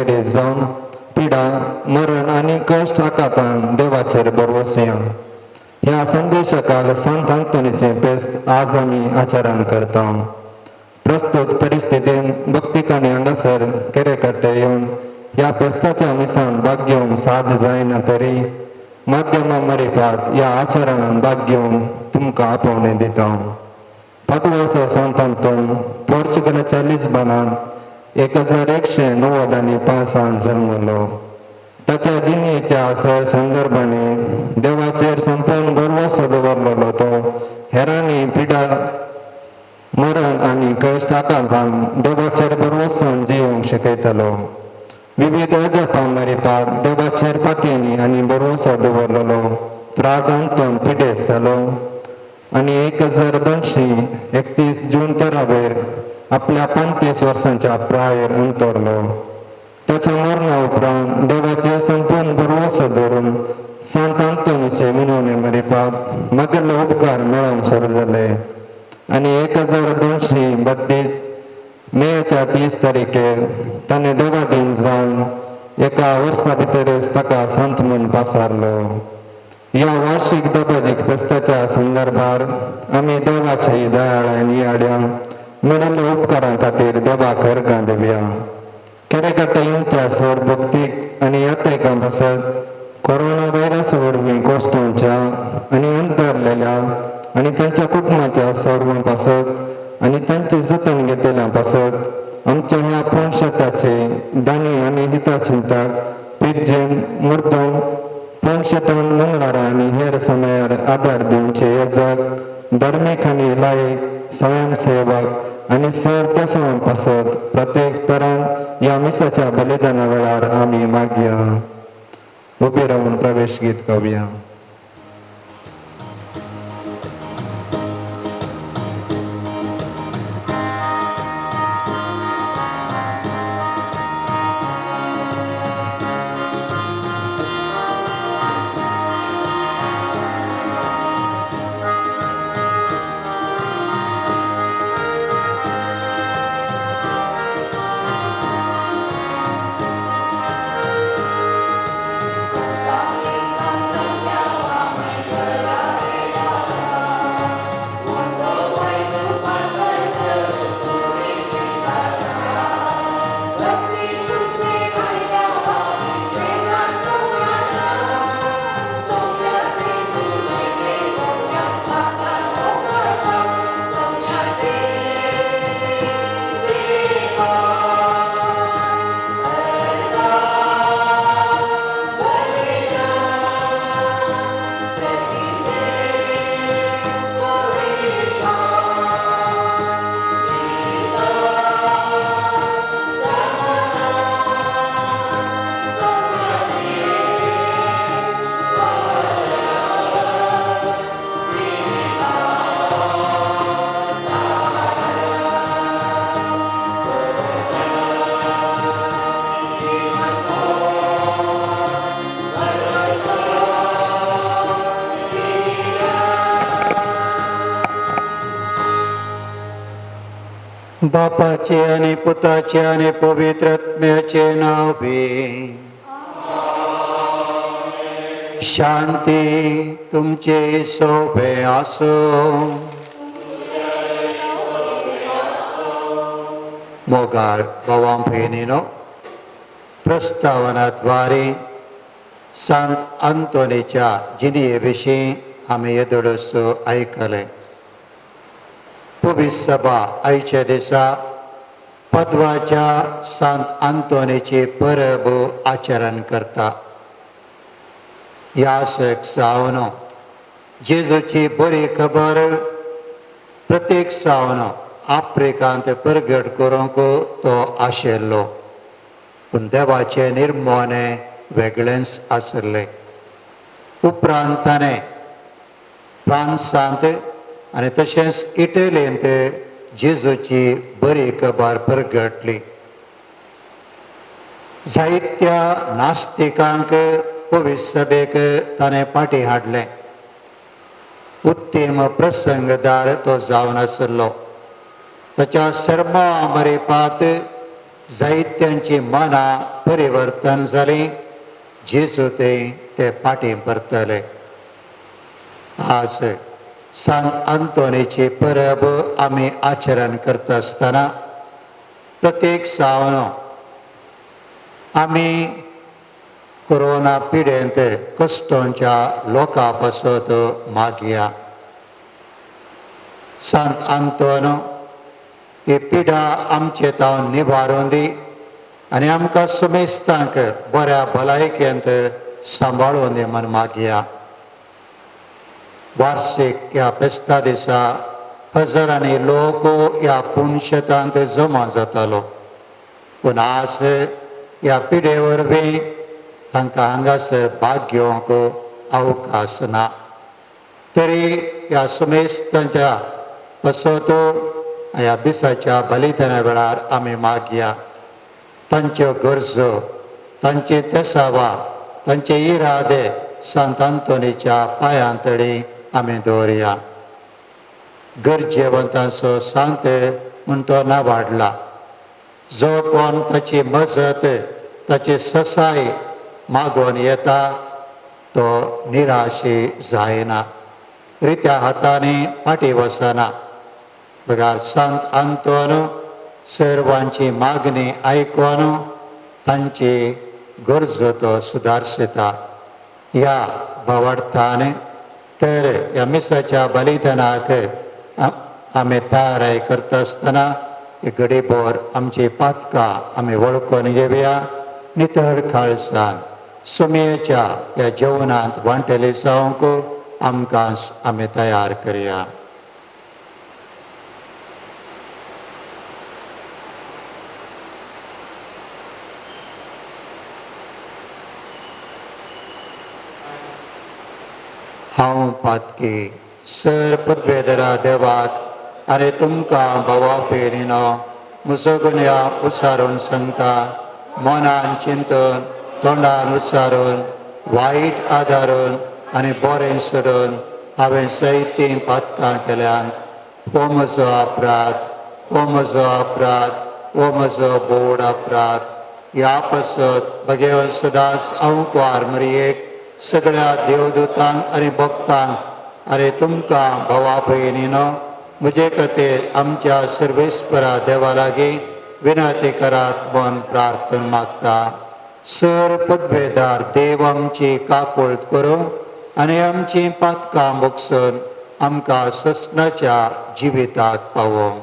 पयलीं जावन पिडा मरण आनी कश्ट आकातान देवाचेर बरवसया. ह्या संदेशकाल संत अंतोनीचे पेस्त आज आमी आचरण करता. प्रस्तुत परिस्थितीन भक्तिकांनी हांगासर केरेकट्टे येवन ह्या पेस्ताच्या मिसान भाग घेवंक साद जायना तरी माध्यमां मारिफात ह्या आचरणान भाग घेवंक तुमकां आपोवणे दिता. पाटवाचो संत अंतोन पोर्चुगलाच्या लिस्बनान 1195 जल्मलो. ताच्या जिणेच्या संदर्भाने देवाचेर संपूर्ण गर्वसो दवरलेलो तो हेरांनी पिडा मरण आनी कश्ट आकांतान देवाचेर बरवसन जियोंक शिकयतलो. विविध अजापां मारिपाक देवाचेर पातयेनी आनी बरवसो दवरलेलो प्राग अंतोन पिडेस्त जालो आनी 1231 जून तेरावेर आपल्या 35 वर्सांच्या प्रायेर अंतरलो. ताच्या मरणा उपरांत देवाचेर संपूर्ण बरवसो धरून संत अंतोनीचे मिनवणे मारिपाक मागेल्लो उपकार मेळोवंक सुरू जाले आनी 1232 मेच्या 30 तारीखेर ताणें देवाधीन जावन एका वर्सा भितरच ताका संत म्हूण पासारलो. ह्या वार्षिक दबाजीक फेस्ताच्या संदर्भार आमी देवाचे दयाळान याड्या मेळिल्ल्या उपकारां खातीर देवाक अर्गां दिवया. केरेकट्टे येवच्या सर भक्तीक आनी यात्रिकां पासत कोरोना व्हायरस वरवीं कोश्टांच्या आनी अंतरलेल्या आनी तांच्या कुटुंबाच्या सर्वां पासत आनी तांचे जतन घेतलेल्या पासत आमच्या ह्या पूर्ण शेताचे दानी आनी हिताचिंताक पिरजेन मुर्दोन पूर्ण शेतान मंगळारां आनी हेर समयार आदार दिवचे येजक धर्मीक आनी लायक स्वयंसेवक आनी सर तेसवां पासत प्रत्येक तरान ह्या मिसाच्या बलिदाना वेळार आमी मागया. उबे रावन प्रवेश गीत गावया. बापाचे आणि पुताचे आणि पवित्र आत्म्याचे नावे. शांती तुमचे सोबे असो. मोगाळ भावां भयणीनो, प्रस्तावनाद्वारे संत अंतोनीच्या जिणे विशीं आमी येदोळसो आयकले. पवित्र सभा आयच्या दिसा पदवाच्या संत अंतोनीची परब आचरण करता. यासक सावन जेजूची बरी खबर प्रत्येक सावन आफ्रिकांत प्रगट करूंक तो आशिल्लो, पूण देवाचे निर्मोने वेगळेंच आसले. उपरांत ताणें फ्रांसांत आनी तशेंच इटलींत जेजूची बरी खबर प्रगटली. जायत्या नास्तिकांक पवित्र सभेक ताणें फाटीं हाडलें. उत्तम प्रसंगदार तो जावन आसलो. ताच्या सर्मा मरेपात जायत्यांची मना परिवर्तन जाली, जेजू ते पाटी परतले. आज सांत आंतोनीची परब आमी आचरण करता आसतना प्रत्येक सावन आमी कोरोना पिडेंत कश्टांच्या लोकां पासत मागया. सांत आंतोन ही पिडा आमचे तावन निबारून दी आनी आमकां सुमेस्तांक बऱ्या भलायकेंत सांबाळून दी म्हण मागया. वार्षिक ह्या फेस्ता दिसा हजारांनी लोक ह्या पुणशेतांत जमा जातालो, पूण आज ह्या पिडे वरवीं तांकां हांगासर भाग घेवंक अवकाश ना. तरी ह्या सुमेस्तांच्या पासत ह्या दिसाच्या बलिदाना वेळार आमी मागया. तांच्यो गरजो, तांची तेसावा, तांचे इरादे सांत आंतोनीच्या पांयांतळी आमी दवरया. गरजेवंतांचो सांत म्हूण तो नावाडला. जो कोण ताची मजत, ताची ससाय मागोवन येता तो निराशी जायना, रित्या हातांनी फाटी वचना. बगार सांत आंतोन सर्वांची मागणी आयकून तांची गरजो तो सुदारसिता. ह्या भावार्थान तर ह्या मिसाच्या बलिदानाक आमी तयाराय करता आसतना घडीभर आमची पातकां आमी वळखून घेवया. नितळ काळजान सुमयेच्या ह्या जेवणांत वांटेली जावंक आमकां आमी तयार करया. हांव पातकी सर पदवेदरा देवाक आनी तुमकां भावा भयणीनो म्हजो गुन्या उसारून सांगता. मनान चिंतून, तोंडान उसारून, वायट आदारून आनी बरें सोडून हांवें जायतीं पातकां केल्यान. हो म्हजो अपराध, हो म्हजो अपराध, हो म्हजो बोड अपराध. ह्या पासत भगेवन सदांच अवकार मरयेक सगळ्या देवदूतांक आनी भक्तांक आनी तुमकां भावा भयणीनो म्हजे खातीर आमच्या सर्वेस्परा देवा लागीं विनंती करात म्हूण प्रार्थना मागता. सर पदवेदार देव आमची काकूळट करूं आनी आमची पातकां मुगसून आमकां ससनाच्या जिविताक पावों.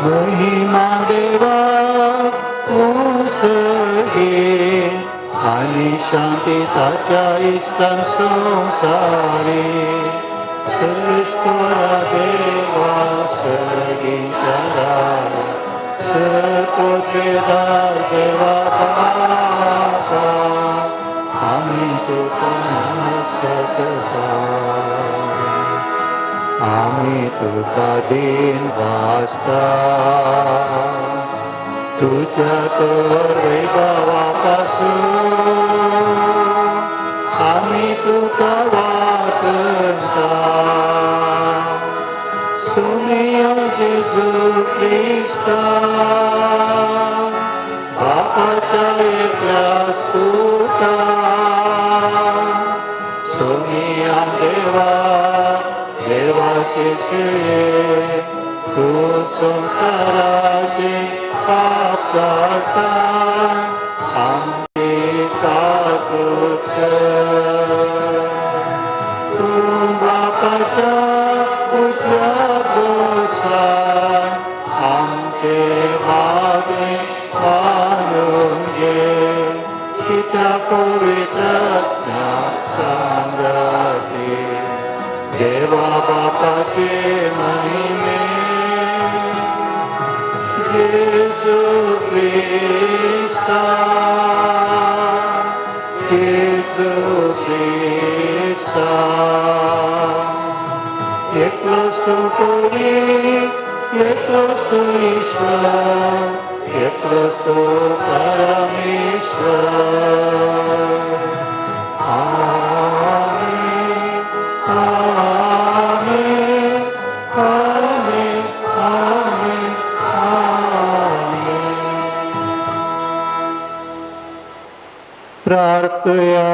महिमा देवा उसगे आणि शांती ताच्या इष्टां संसारी. श्रेष्ठरा देवा सगींच्या सरपदवेदार देवा बापा आम्ही तुका नमस्कार करता. आम्ही तुका दिन वाचता. तुझ्या तर वैभवापासून आम्ही तुका वाकता. सुमिया जेजू ख्रिस्ता बापाच्या एकल्यास पुता. सुमिया देवा देवाचे शिळे तू संसाराचे पाप काढता आमचे काकुत तू बापाच्या उजव्यात बसलाय आमचे मागे मानून घे की त्या पवित्र सांगते देवा बापाचे महिमे येशू ख्रिस्ता येशू ख्रिस्ता एकलोच तू कोणी एकलोच तू ईश्वर एकलोच तू परमेश्वर आमेन आमेन आमेन आमेन आमेन प्रार्थया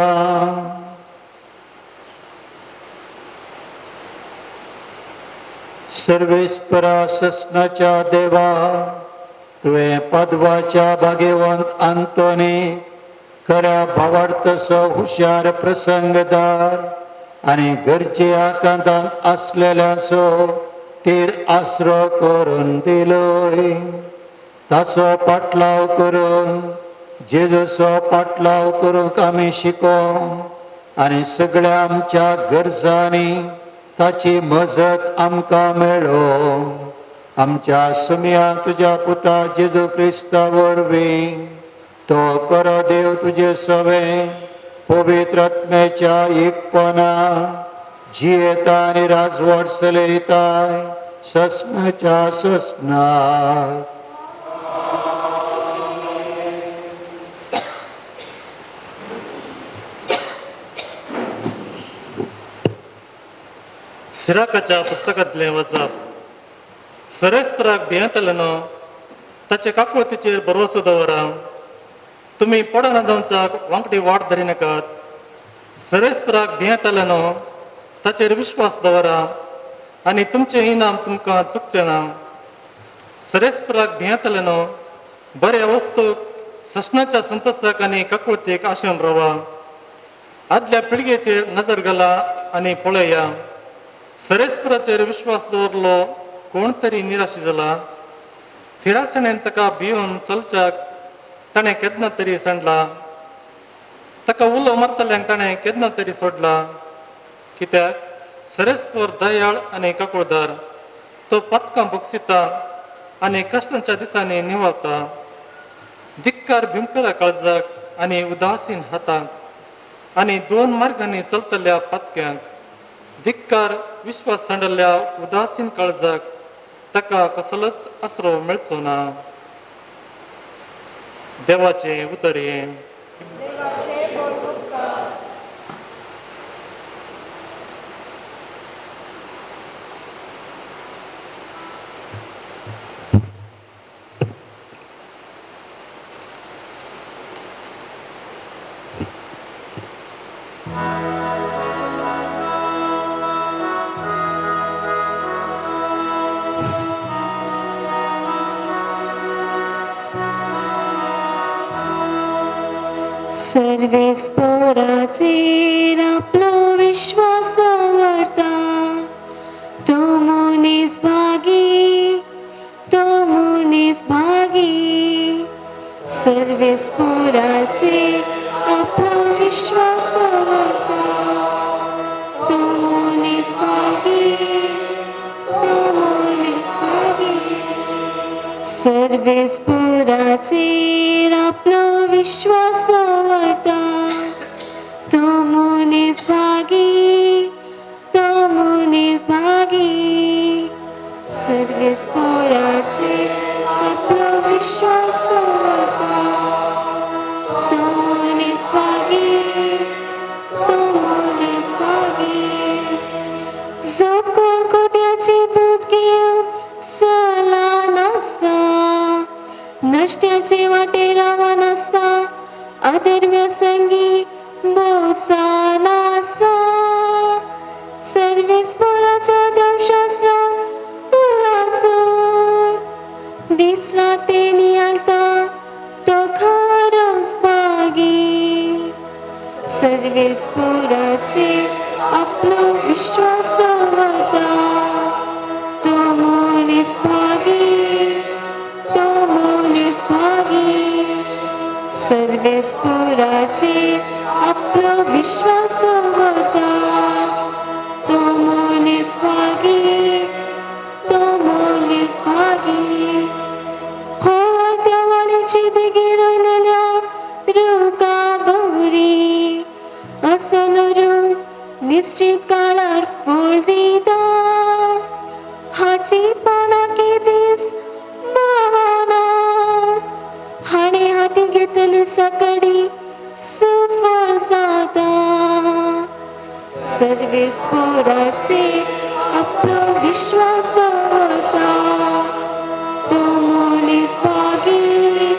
सर्वेस्परा ससनाच्या देवा तुवें पदवाच्या भाग्यवंत आंतोनी खऱ्या भावार्थसो हुशार प्रसंगदार आनी गरजे आकांतांत आसलेल्याचो तीर आसरो करून दिलोय ताचो पाटलाव करून जेजूचो पाटलाव करूंक आमी शिकोंक आनी सगळ्या आमच्या गरजांनी ताची मजत आमकां मेळो आमच्या सुमया तुज्या पुता जेजू क्रिस्ता वरवीं तो करो देव तुजे सवे पवित्र आत्म्याच्या एकपणा जियेता आनी राजवट चलयताय ससनाच्या ससनाय सिराकाच्या पुस्तकांतलें वचप सरेस्पराक भियेंतलें ताचे काकुळतीचेर भरवंसो दवरा तुमी पडना जावचाक वांगडी वाट धरिनाकात सरेस्पराक भियेंतलें ताचेर विश्वास दवरा आनी तुमचें इनाम तुमकां चुकचें ना सरेस्पराक भियेंतलें बऱ्या वस्तूक ससनाच्या संतसाक आनी काकुळतीक आशेवन रावा आदल्या पिळगेचेर नदर घाला आनी पळया सरेस्पराचेर विश्वास दवरलो कोण तरी निराशी जाला थिरासणेन ताका भिवन चलच्याक ताणें केन्ना तरी सांडला ताका उलो मारतल्यांक ताणें केन्ना तरी सोडला कित्याक सरेस्पर दयाळ आनी काकुळदार तो पथकां बक्षिता आनी कश्टांच्या दिसांनी निवाळता धिक्कार भिमकरा काळजाक आनी उदासीन हातांक आनी दोन मार्गांनी चलतल्या पथक्यांक धिक्कार विश्वास सांडल्या उदासीन काळजाक ताका कसलोच आसरो मेळचो ना देवाचे उतरे सर्वेस्पराचेर आपलो विश्वास दवरता तो मनीस भागी सर्वेस्पराचेर आपलो विश्वास दवरता तो मनीस भागी सर्वेस्पराचेर आपलो विश्वास दवरता तो मनीस भागी सर्वेस्पराचेर आपलो विश्वास दवरता तो मनीस भागी जो कोण कोट्याची भूत घेवन सलान आसा नश्ट्याचे वाटे रावन आसा अधर्म्य संगी भोवसान आसा सर्वेस्पराच्या देवशास्त्रांत उलासून दिसरा ते नियाळता तो खरोच भागी सर्वेस्पुराचे आपलो विश्वास दवरता तो मनीस भागी तो मनीस भागी सर्वेस्पुराचे आपलो विश्वास दवरता तो मनीस भागी तो मनीस भागी हो त्या वाणीची देगी रोयलेल्या रुका बरी असल रूप निश्चित काळार फळ दिता हाची पाना की दीस भावनात हाणे हाती घेतली सकडी सफळ जाता सर्वेस्पुराचे आपलो विश्वास दवरता तो मनीस भागी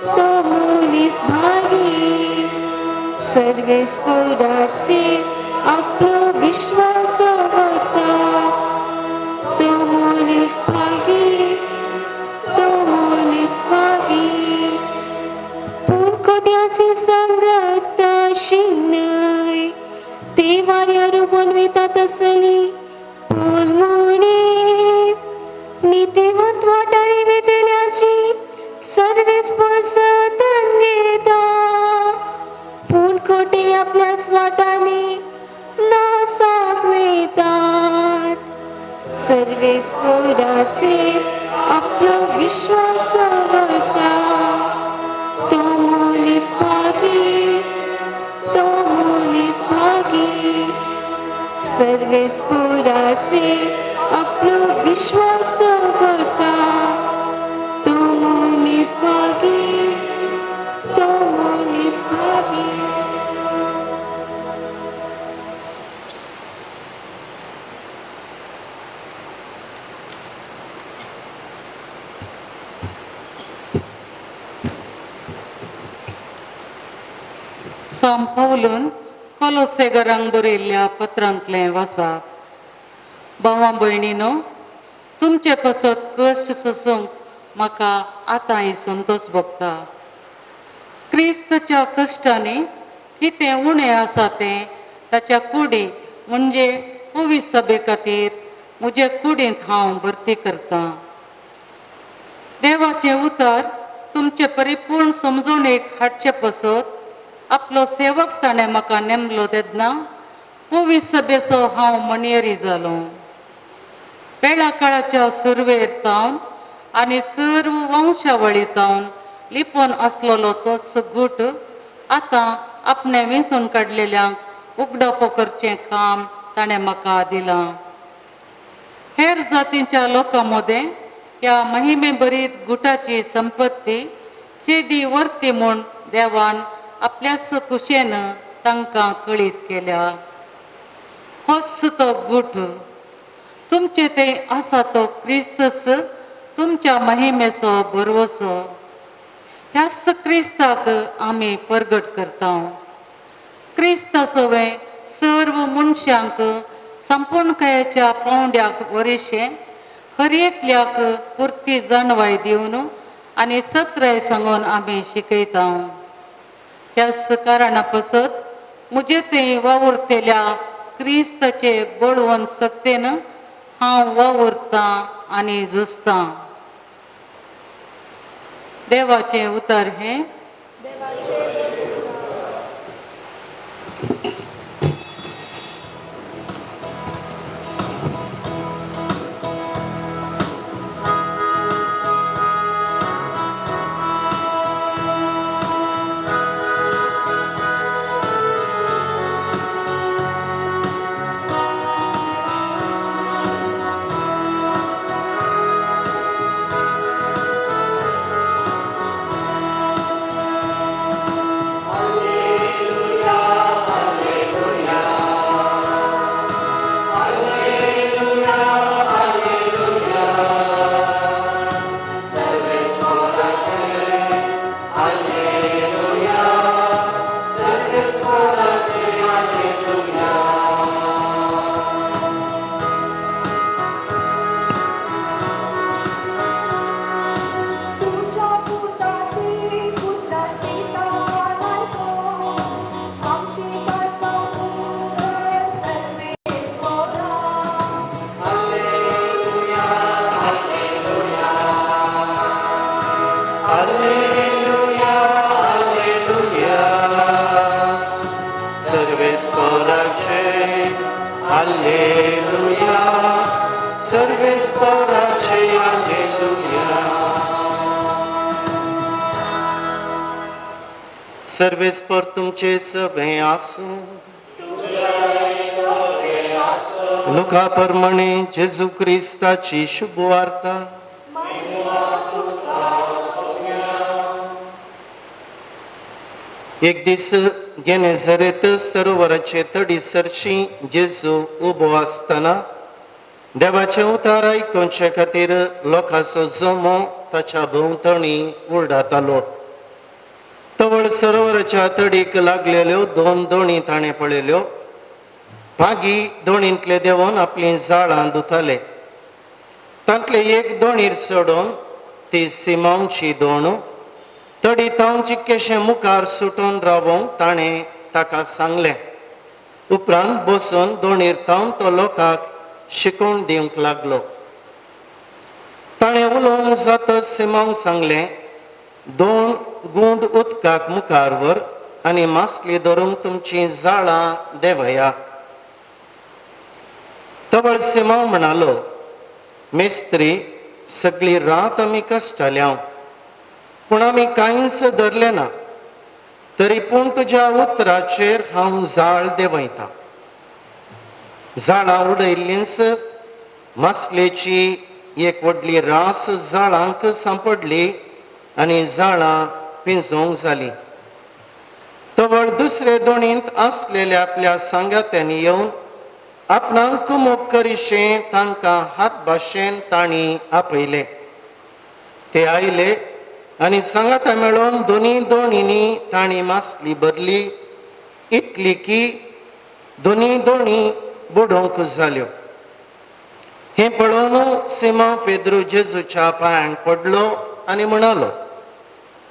तो मनीस भागी सर्वेस्पुराचे आपलो विश्वास दवरता तो मनीस भागी तो मनीस भागी पूण कोट्याची संगत अशी न्हय ते वाऱ्यार बनवितात असली बोलमोडी नीतिवंत वाटारी वेतेल्याची सर्वेस्पर सतन घेता पूण खोटे आपल्या स्वाटाने नासाक वेतात सर्वेस्पराचे आपलो विश्वास दवरता तो मनीस भागी तो मनीस भागी सर्वेस्पुराचे आपलो विश्वास दवरता तो मनीस भागी तो मनीस भागी संपवलून कोलोसेगरांक बरयल्ल्या पत्रांतलें वाचप भावां भयणीनो तुमचे पासत कश्ट सोसूंक म्हाका आतांय संतोष भोगता क्रिस्ताच्या कश्टांनी कितें उणें आसा तें ताच्या कुडी म्हणजे पवित्र सभे खातीर म्हजे कुडींत हांव भरती करतां देवाचें उतर तुमचे परिपूर्ण समजणेक हाडचे पासत आपलो सेवक ताणें म्हाका नेमलो तेन्ना पवित्र सभेचो हांव मणयेरी जालो वेळा काळाच्या सुरवेर तावन आनी सर्व वंशावळी तावन लिपोवन आसलेलो तोच गूट आतां आपणे वेंचून काडलेल्यांक उगडापो करचें काम ताणें म्हाका दिलां हेर जातींच्या लोकां मदें ह्या महिमे बरीत गुटाची संपत्ती केदी वर्ती म्हूण देवान आपल्याच कुशेन तांकां कळीत केल्या होच तो गूट तुमचे ते आसा तो क्रिस्तस तुमच्या महिमेचो बरवसो ह्याच क्रिस्ताक आमी परगट करता क्रिस्त सवे सर्व मनशांक संपूर्णकायेच्या पावंड्याक वरेशें हर एकल्याक पुर्ती जाणवाय दिवन आनी सत्राय सांगून आमी शिकयता ह्याच कारणा पासत म्हजे ते वावुरतेल्या क्रिस्ताचे बळवंत सक्तेन हांव वावुरतां आनी झुजतां देवाचें उतर हें सर्वेस्पराचे हालेलुया सर्वेस्पराचे हालेलुया सर्वेस्पर तुमचे सगळे आसूं लुका प्रमाणे जेजू क्रिस्ताची शुभ वार्ता एक दीस गेनेझरेत सरोवराचे तडी सरशी जेजू उबो आसतना देवाचे उतार आयकुचे खातीर लोकांचो जमो ताच्या भोंवतणी उरडातालो तवळ सरोवराच्या तडीक लागलेल्यो 2 दोणी ताणें पळयल्यो मागी दोणींतले देंवोन आपलीं जाळां धुताले तांतले एक दोणीर सोडून ती सिमोनची दोण तडी तावन चिक्केशें मुखार सुटून रावोंक ताणें ताका सांगलें उपरांत बसून दोणीर तावन तो लोकांक शिकोवन दिवंक लागलो ताणें उलोवन जातच सिमोंक सांगलें 2 गुंड उदकाक मुखार व्हर आनी मासली धरूंक तुमचीं जाळां देंवया तवळ सिमोन म्हणालो मेस्त्री सगळी रात आमी कश्टाल्या पूण आमी कांयच धरलें ना तरी पूण तुज्या उतराचेर हांव जाळ देंवयतां जाळां उडयल्लींच मासलेची एक व्हडली रास जाळांक सांपडली आनी जाळां पिंजोवंक जालीं तवळ दुसरे दोणींत आसलेल्या आपल्या सांगात्यांनी येवन आपणाक कुमोग करीशें तांकां हात भाशेन तांणी आपयले ते आयले आनी सांगाता मेळोन दोनी दोणींनी तांणी मासली भरली इतली की दोनी दोणी बुडोवंक जाल्यो हें पळोवन सिमोन पेद्रू जेजूच्या पांयांक पडलो आनी म्हणालो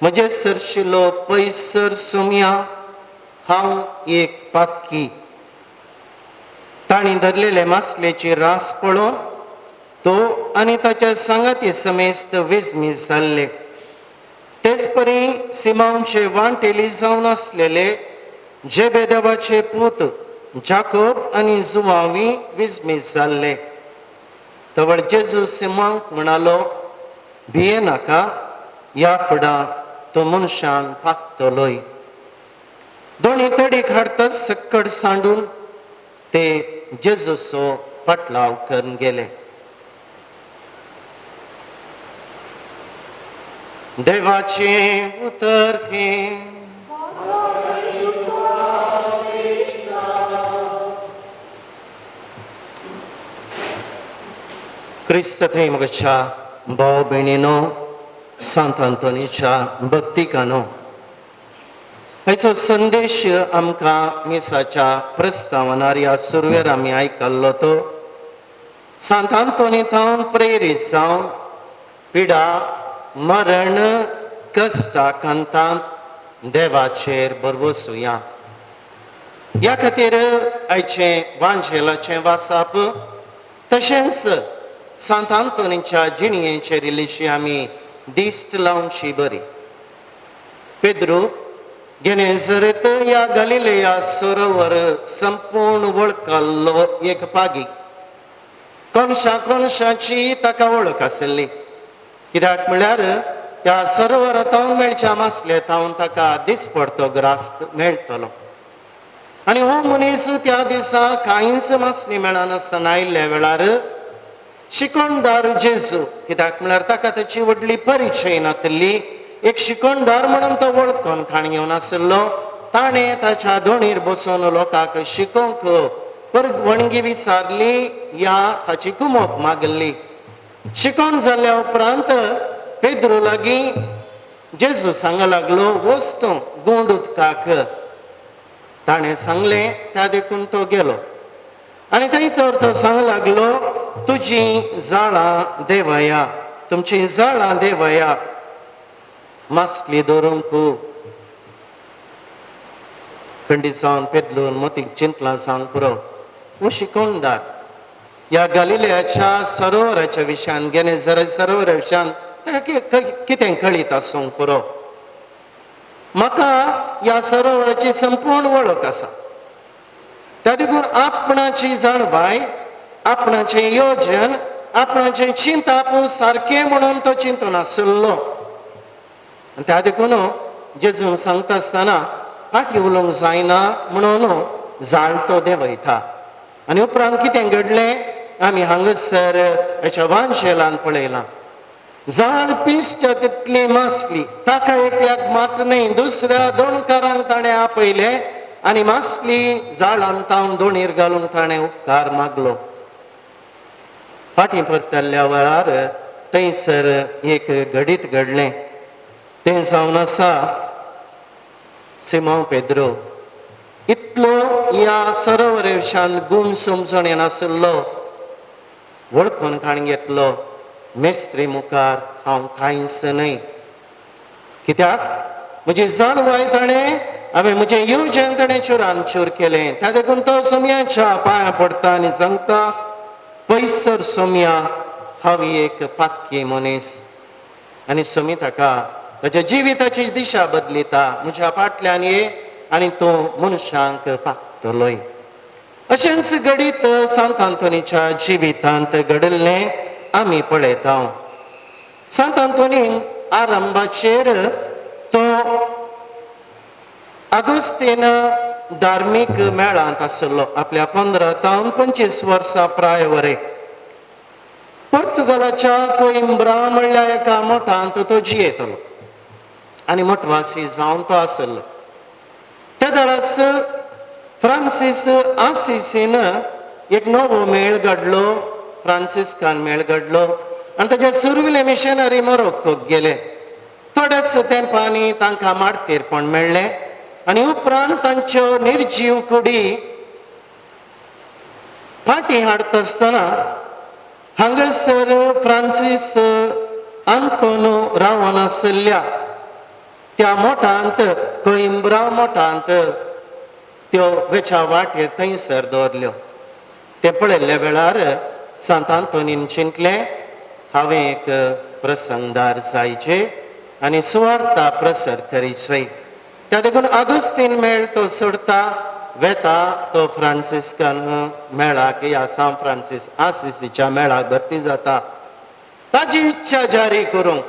म्हजे सरशिलो पयसर सुमया हांव एक पातकी तांणी धरलेले मासलेची रास पळोवन तो आनी ताच्या सांगाती समेस्त विस्मीत जाल्ले तेच परी सिमोनचे वांटेली जावन आसलेले जेबेदेवाचे पूत जाकोब आनी जुवांवी विस्मीत जाल्ले तवळ जेजू सिमोनाक म्हणालो भिये नाका ह्या फुडां तो मनशान पागतलोय दोणी तडीक हाडटाच सक्कड सांडून ते जेजूचो पाटलाव करून गेले देवाचे उतर हे क्रिस्त थंय म्हज्या भाव भयणीनो सांत आंतोनीच्या भक्तिकानो हाचो संदेश आमकां मिसाच्या प्रस्तावनार ह्या सुरवेर आमी आयकल्लो तो सांत आंतोनींतावन प्रेरीत जावन पिडा मरण कश्टाकांतांत देवाचेर भरवसूया ह्या खातीर आयचें वांजेलाचें वाचप तशेंच सांत आंतोनीच्या जिणयेचेर इल्लीशी आमी दिश्ट लावची बरी पेद्रू गेनेझरेत ह्या गलिलेया सरोवर संपूर्ण वळखलो एक पागी कोनशाची ताका वळख आसली कित्याक म्हळ्यार त्या सरोवरांतावन मेळच्या मासले तावन ताका दिसपडतो ग्रास्त मेळटलो आनी हो मनीस त्या दिसा कांयच मासली मेळनासतना आयिल्ल्या वेळार शिकोणदार जेजू कित्याक म्हळ्यार ताका ताची व्हडली परिचय नातली एक शिकोणदार म्हणून तो वळखून खाण घेवन आसलो ताणें ताच्या दोणीर बसून लोकांक शिकोवंक परवणगी विचारली या ताची कुमोक मागली शिकोवन जाल्या उपरांत पेद्रू लागीं जेजू सांगूंक लागलो वस्तू गुंड उदकाक ताणें सांगलें त्या देखून तो गेलो आनी थंयसर तो सांगूंक लागलो तुजीं जाळां देंवया तुमचीं जाळां देंवया मासली धरूंक खंडीत जावन पेदलून मोतीक चिंतलां सांग पुरो वो शिकोणदार ह्या गलिलेयाच्या सरोवराच्या विशयान गेनेझरेत सरोवरा विशयान ताका कितें कळीत आसूंक पुरो म्हाका ह्या सरोवराची संपूर्ण वळख आसा त्या देखून आपणाची जाणवाय, आपणाचे योजन, आपणाचे चिंत आपूण सारखें म्हणून तो चिंतून नासलो. आनी त्या देखून जेजून सांगता आसतना फाटीं उलोवंक जायना म्हणून जाळतो देंवयता. आनी उपरांत कितें घडलें आमी हांगासर हेच्या वांशेलान पळयलां. जाळ पिश्ट तितली मासली, ताका एकल्याक मात न्हय, दुसऱ्या दोणकारांक ताणें आपयलें आनी मासली जाळान तावन दोणीर घालूंक ताणें उपकार मागलो. फाटीं परतल्ल्या वेळार थंयसर एक घडीत घडलें. तें जावन आसा सिमोन पेद्रो इतलो ह्या सरोवरेशान गुण समजून येनासलो, वळखून काण घेतलो, मेस्त्री मुखार हांव कांयच न्हय. कित्याक म्हजी जाणवाय ताणें, हांवें म्हजें येवजन ताणें चुरान चूर केलें. त्या देखून तो सोमयाच्या पांयां पडटा आनी सांगता, पयसर सोमया, हांव एक पातकी मनीस. आनी सोमी ताका ताच्या जिविताची दिशा बदलिता. म्हज्या फाटल्यान ये आनी तूं मनशांक पागतलोय. अशेंच घडीत सांत आंतोनीच्या जिवितांत घडल्लें आमी पळयता. सांत आंतोनीन आरंभाचेर तो अगोस्तीन धार्मीक मेळांत आसलो. आपल्या 15 ते 25 वर्सां प्राय वरें पोर्तुगालाच्या कोइंब्रा म्हणल्या एका मठांत तो जियेतलो आनी मठवासी जावन तो आसलो. त्या वेळास फ्रांसीस आसिसीन एक नवो मेळ घडलो, फ्रांसिस्कान मेळ घडलो आनी ताचे सुरविले मिशनरी मोरोक्कोक गेले. थोड्याच तेंपांनी तांकां मार्तीरपण मेळ्ळें आनी उपरांत तांच्यो निर्जीव कुडी फाटीं हाडटा आसतना हांगासर फ्रांसीस आंतोनो रावन आसल्या त्या मोठांत, कोइंब्रा मोठांत त्यो वेच्या वाटेर थंयसर दवरल्यो. ते पळयल्ल्या वेळार सांत आंतोनीन चिंतलें, हांवें एक प्रसंगदार जायचे आनी सुवार्ता प्रसार करीचे. त्या देखून अगोस्तीन मेळ तो सोडता, वेता तो फ्रांसिस्कान मेळाक या सांत फ्रांसीस आसिसीच्या मेळाक भरती जाता. ताजी इच्छा जारी करूंक,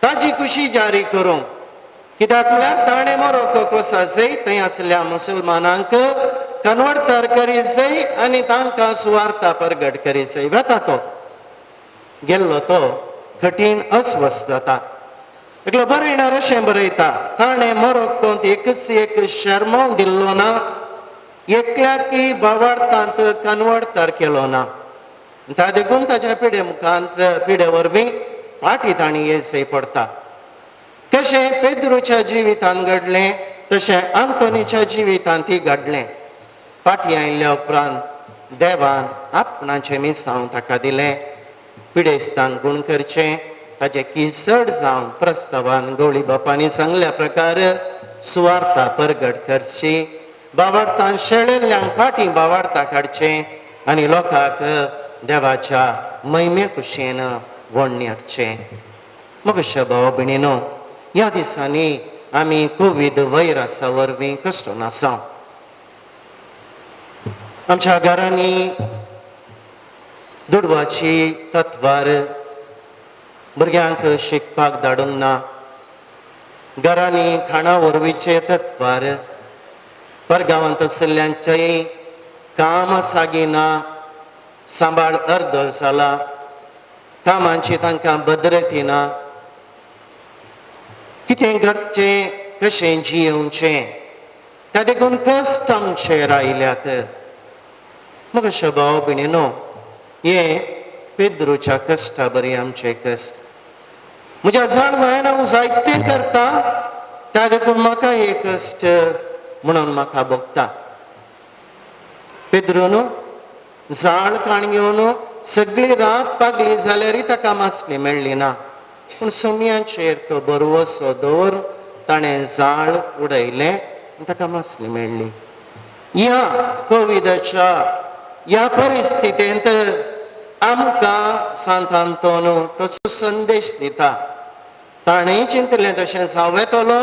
ताजी खुशी जारी करूंक, कित्याक म्हळ्यार ताणें मोरोक्कोक वचचें, थंय आसल्या मुसलमानांक कन्वर्टर करीचें आनी तांकां सुवार्ता परगट करीचें. वेता तो गेल्लो, तो कठीण अस्वस्थ जाता. एकलो बरयणार अशें बरयता, ताणें मोरोक्कोंत एकच एक शर्मो दिल्लो ना, एकल्याकी भावार्थांत कन्वर्टर केलो ना. त्या देखून ताच्या पिडे मुखांत पिडे वरवीं फाटीं ताणी येवचें पडटा. कशें पेद्रूच्या जिवितांत घडलें तशें आंतोनीच्या जिवितांतय घडलें. फाटीं आयिल्ल्या उपरांत देवान आपणाचें मिसांव ताका दिलें. पिडेस्तान गूण करचें, ताचे किसड जावन प्रस्तावान गवळी बापांनी सांगल्या प्रकार सुवार्ता परगट करची, भावार्थान शेळिल्ल्यांक फाटीं भावार्था काडचें आनी लोकांक देवाच्या महिमे कुशीन वडणी हाडचें. मोगशा भाव भयणीनो, ह्या दिसांनी आमी कोवीड वायरसा वरवीं कश्टून आसा. आमच्या घरांनी दुडवाची तत्वार भुरग्यांक शिकपाक धाडूंक ना. घरांनी खाणा वरवीचे तत्वार परगांवांत आशिल्ल्यांचेय काम सागिना, सांबाळ अर्द जाला, कामांची तांकां बदरती ना. कितें करचें, कशें जियोवचें, त्या देखून कश्ट आमचेर आयल्यात. मग अशा भाव भयणीनो, हे पेद्रूच्या कश्टा बरी आमचे कश्ट. म्हज्या जाणवायेन हांव जायतें करता, त्या देखून म्हाका हे कश्ट म्हणून म्हाका भोगता. पेद्रून जाळ काण घेवन सगळी रात पागली जाल्यारय ताका मासली मेळ्ळी ना. पूण सोमयाचेर तो बरवसो दवरून ताणें जाळ उडयलें, ताका मासली मेळ्ळी. ह्या कोविडाच्या ह्या परिस्थितींत आमकां सांत आंतोन तो संदेश दिता. ताणेंय चिंतलें तशें जावं येतलो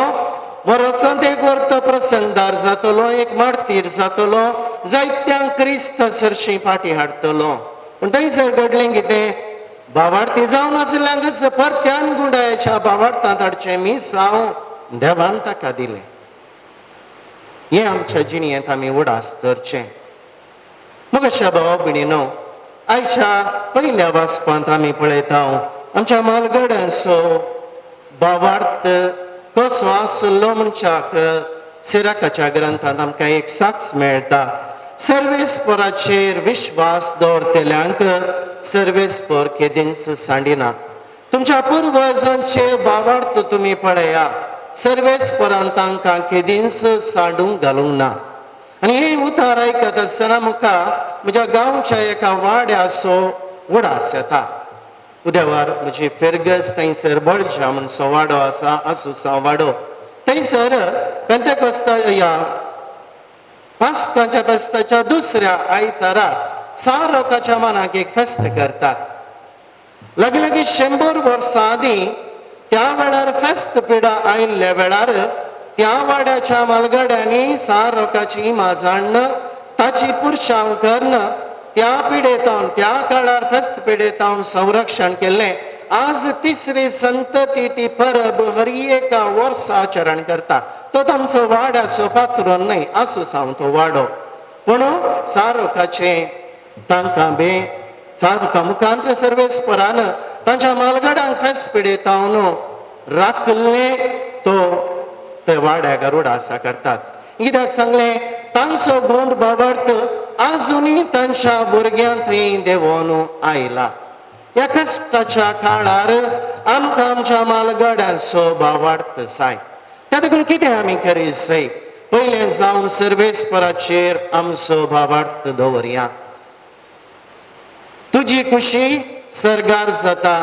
वरकंत एक वर्त प्रसंगदार जातलो, एक मारतीर जातलो, जायत्यांक क्रिस्त सरशी फाटी हाडटलो. पूण थंयसर घडलें कितें? भावार्थी जावन आसल्यांक परत्यान गुंडाळ्याच्या भावार्थांत हाडचें मी जावं देवान ताका दिलें. हें आमच्या जिणेंत आमी उडास धरचें. मग अशा भावा भयणीनो, आयच्या पयल्या वाचपांत आमी पळयता आमच्या मालगड्यांचो भावार्थ कसो आसलो म्हणच्याक सिराकाच्या ग्रंथांत आमकां एक साक्ष मेळटा. सर्वेस्पराचेर विश्वास दवरतल्यांक सर्वेस्पर केदींच सांडिना. तुमच्या पुर्वजांचे भावार्थ तुमी पळया, सर्वेस्परान तांकां केदींच सांडूंक घालूंक ना. आनी हे उतार आयकत आसतना म्हाका म्हज्या गांवच्या एका वाड्याचो उडास येता. उदेवार म्हजी फेर्गस थंयसर बळजा म्हणसो वाडो आसा, आसुसा वाडो. थंयसर पेंतेकोस्ता या पास्काच्या फेस्ताच्या दुसऱ्या आयतारा सारोकाच्या मनाक एक फेस्त करतात. लागीं 100 वर्सां आदीं त्या वेळार फेस्त पिडा आयिल्ल्या वेळार त्या वाड्याच्या मालगड्यांनी सारोकाची माजाण ताची पुरशांव करून त्या पिडेतावन, त्या काळार फेस्त पिडेतावन संरक्षण केल्लें. आज तिसरी संतती ती परब हर एका वर्सा आचरण करता. तो तांचो वाड्याचो पात्रोन न्हय, आसूं सावन तो वाडो. पूण सारोकाचे तांकां सारोका मुखांत्र सर्वेस्परान तांच्या मालगड्यांक फेस्त पिडेतावन राखले तो ते वाड्याक उडासा करतात. कित्याक सांगलें? तांचो गोंड भावार्थ आजुनी तांच्या भुरग्यां थंय देवून आयला. ह्या कश्टाच्या काळार आमकां आमच्या मालगड्यांचो भावार्थ जाय. त्या देखून कितें आमी करीत जाय? पयलें जावन सर्वेस्पराचेर आमचो भावार्थ दवरया. तुजी खुशी सर्गार जाता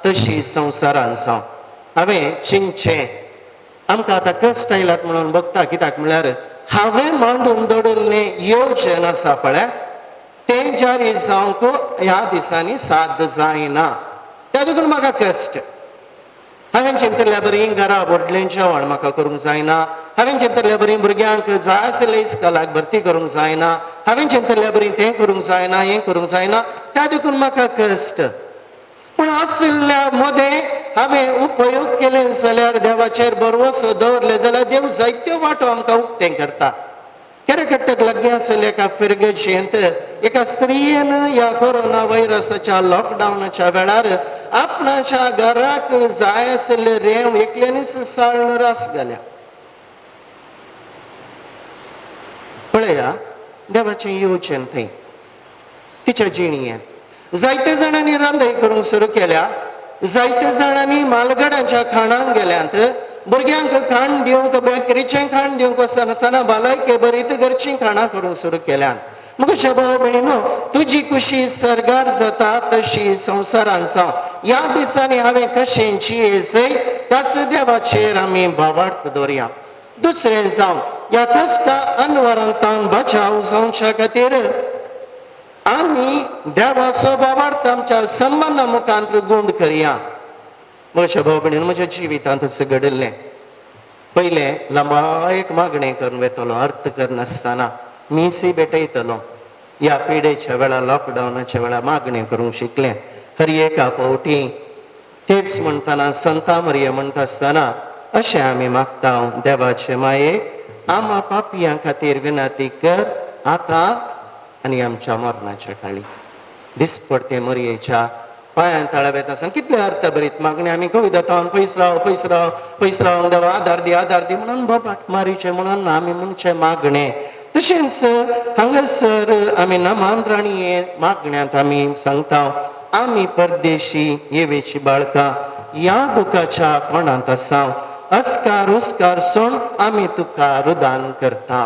तशी संवसारांत जावं. हांवें चिंतचें, आमकां आतां कश्ट आयलात म्हणून बघता. कित्याक म्हळ्यार हांवें मांडून दवरलें येवजण आसा पळय, तें जारी जावंक ह्या दिसांनी साद जायना. त्या देखून म्हाका कश्ट. हांवें चिंतल्या बरी घरा व्हडलें जेवण म्हाका करूंक जायना. हांवें चिंतल्या बरी भुरग्यांक जाय आसले इस्कॉलाक भरती करूंक जायना. हांवें चिंतल्या बरी तें करूंक जायना, हें करूंक जायना. त्या देखून म्हाका कश्ट. पूण आसल्या मदें हांवें उपयोग केले जाल्यार, देवाचेर भरवोसो दवरले जाल्यार देव जायत्यो वाटो आमकां उक्तें करता. केरेकट्टक लागीं आसले एका फिरगेचेंत एका स्त्रियेन ह्या कोरोना व्हायरसाच्या लॉकडावनाच्या वेळार आपणाच्या घराक जाय आसले रेंव एकल्यानीच साळण रास घाल्या. पळया देवाचें येवचें थंय तिच्या जिणयेंत. जायत्या जाणांनी रांदय करूंक सुरू केल्या. जायत्या जाणांनी मालगड्यांच्या खाणांक गेल्यांत. भुरग्यांक खाण दिवंक, बेकरीचें खाण दिवंक वचनासतना भलायके बरीत घरचीं खाणां करूंक सुरू केल्यात. म्हज्या भाव भयणीनो, तुजी खुशी सर्गार जाता तशी संवसारांत जावं. ह्या दिसांनी हांवें कशें जियेसय त्याच देवाचेर आमी भावार्थ दवरया. दुसरें जावन ह्या कश्टा अनवरतान बचाव जावच्या खातीर आमी देवाचो भावार्थ आमच्या संबंदा मुखांत्र गुंड करया. म्हज्या भाव भयणीनो, म्हज्या जिवितांत अशें घडिल्लें. पयलें लंबायक मागणें करून वेतलो, अर्थ करनासतना मीसय भेटयतलो. ह्या पिडेच्या वेळार, लॉकडावनाच्या वेळार मागणें करूंक शिकलें. हर एका फावटी तेच म्हणटना संता मरिया म्हणटा आसतना अशें आमी मागता, देवाचे माये आम्हा पापियां खातीर विनंती कर आतां आनी आमच्या मरणाच्या काळी. दिसपडते मरयेच्या पांयां तळावेत आसा. कितले अर्थ बरीत मागणी आमी कविता पयस राव देवा आदार दी म्हणून बोबाट मारीचे म्हणून आमी म्हणचे मागणे. तशेंच हांगासर आमी नमान राणीये मागण्यांत आमी सांगता, आमी परदेशी येवेची बाळकां ह्या दुखाच्या कोणांत आसा. अस्कार उस्कार सोण आमी तुका रुदान करता.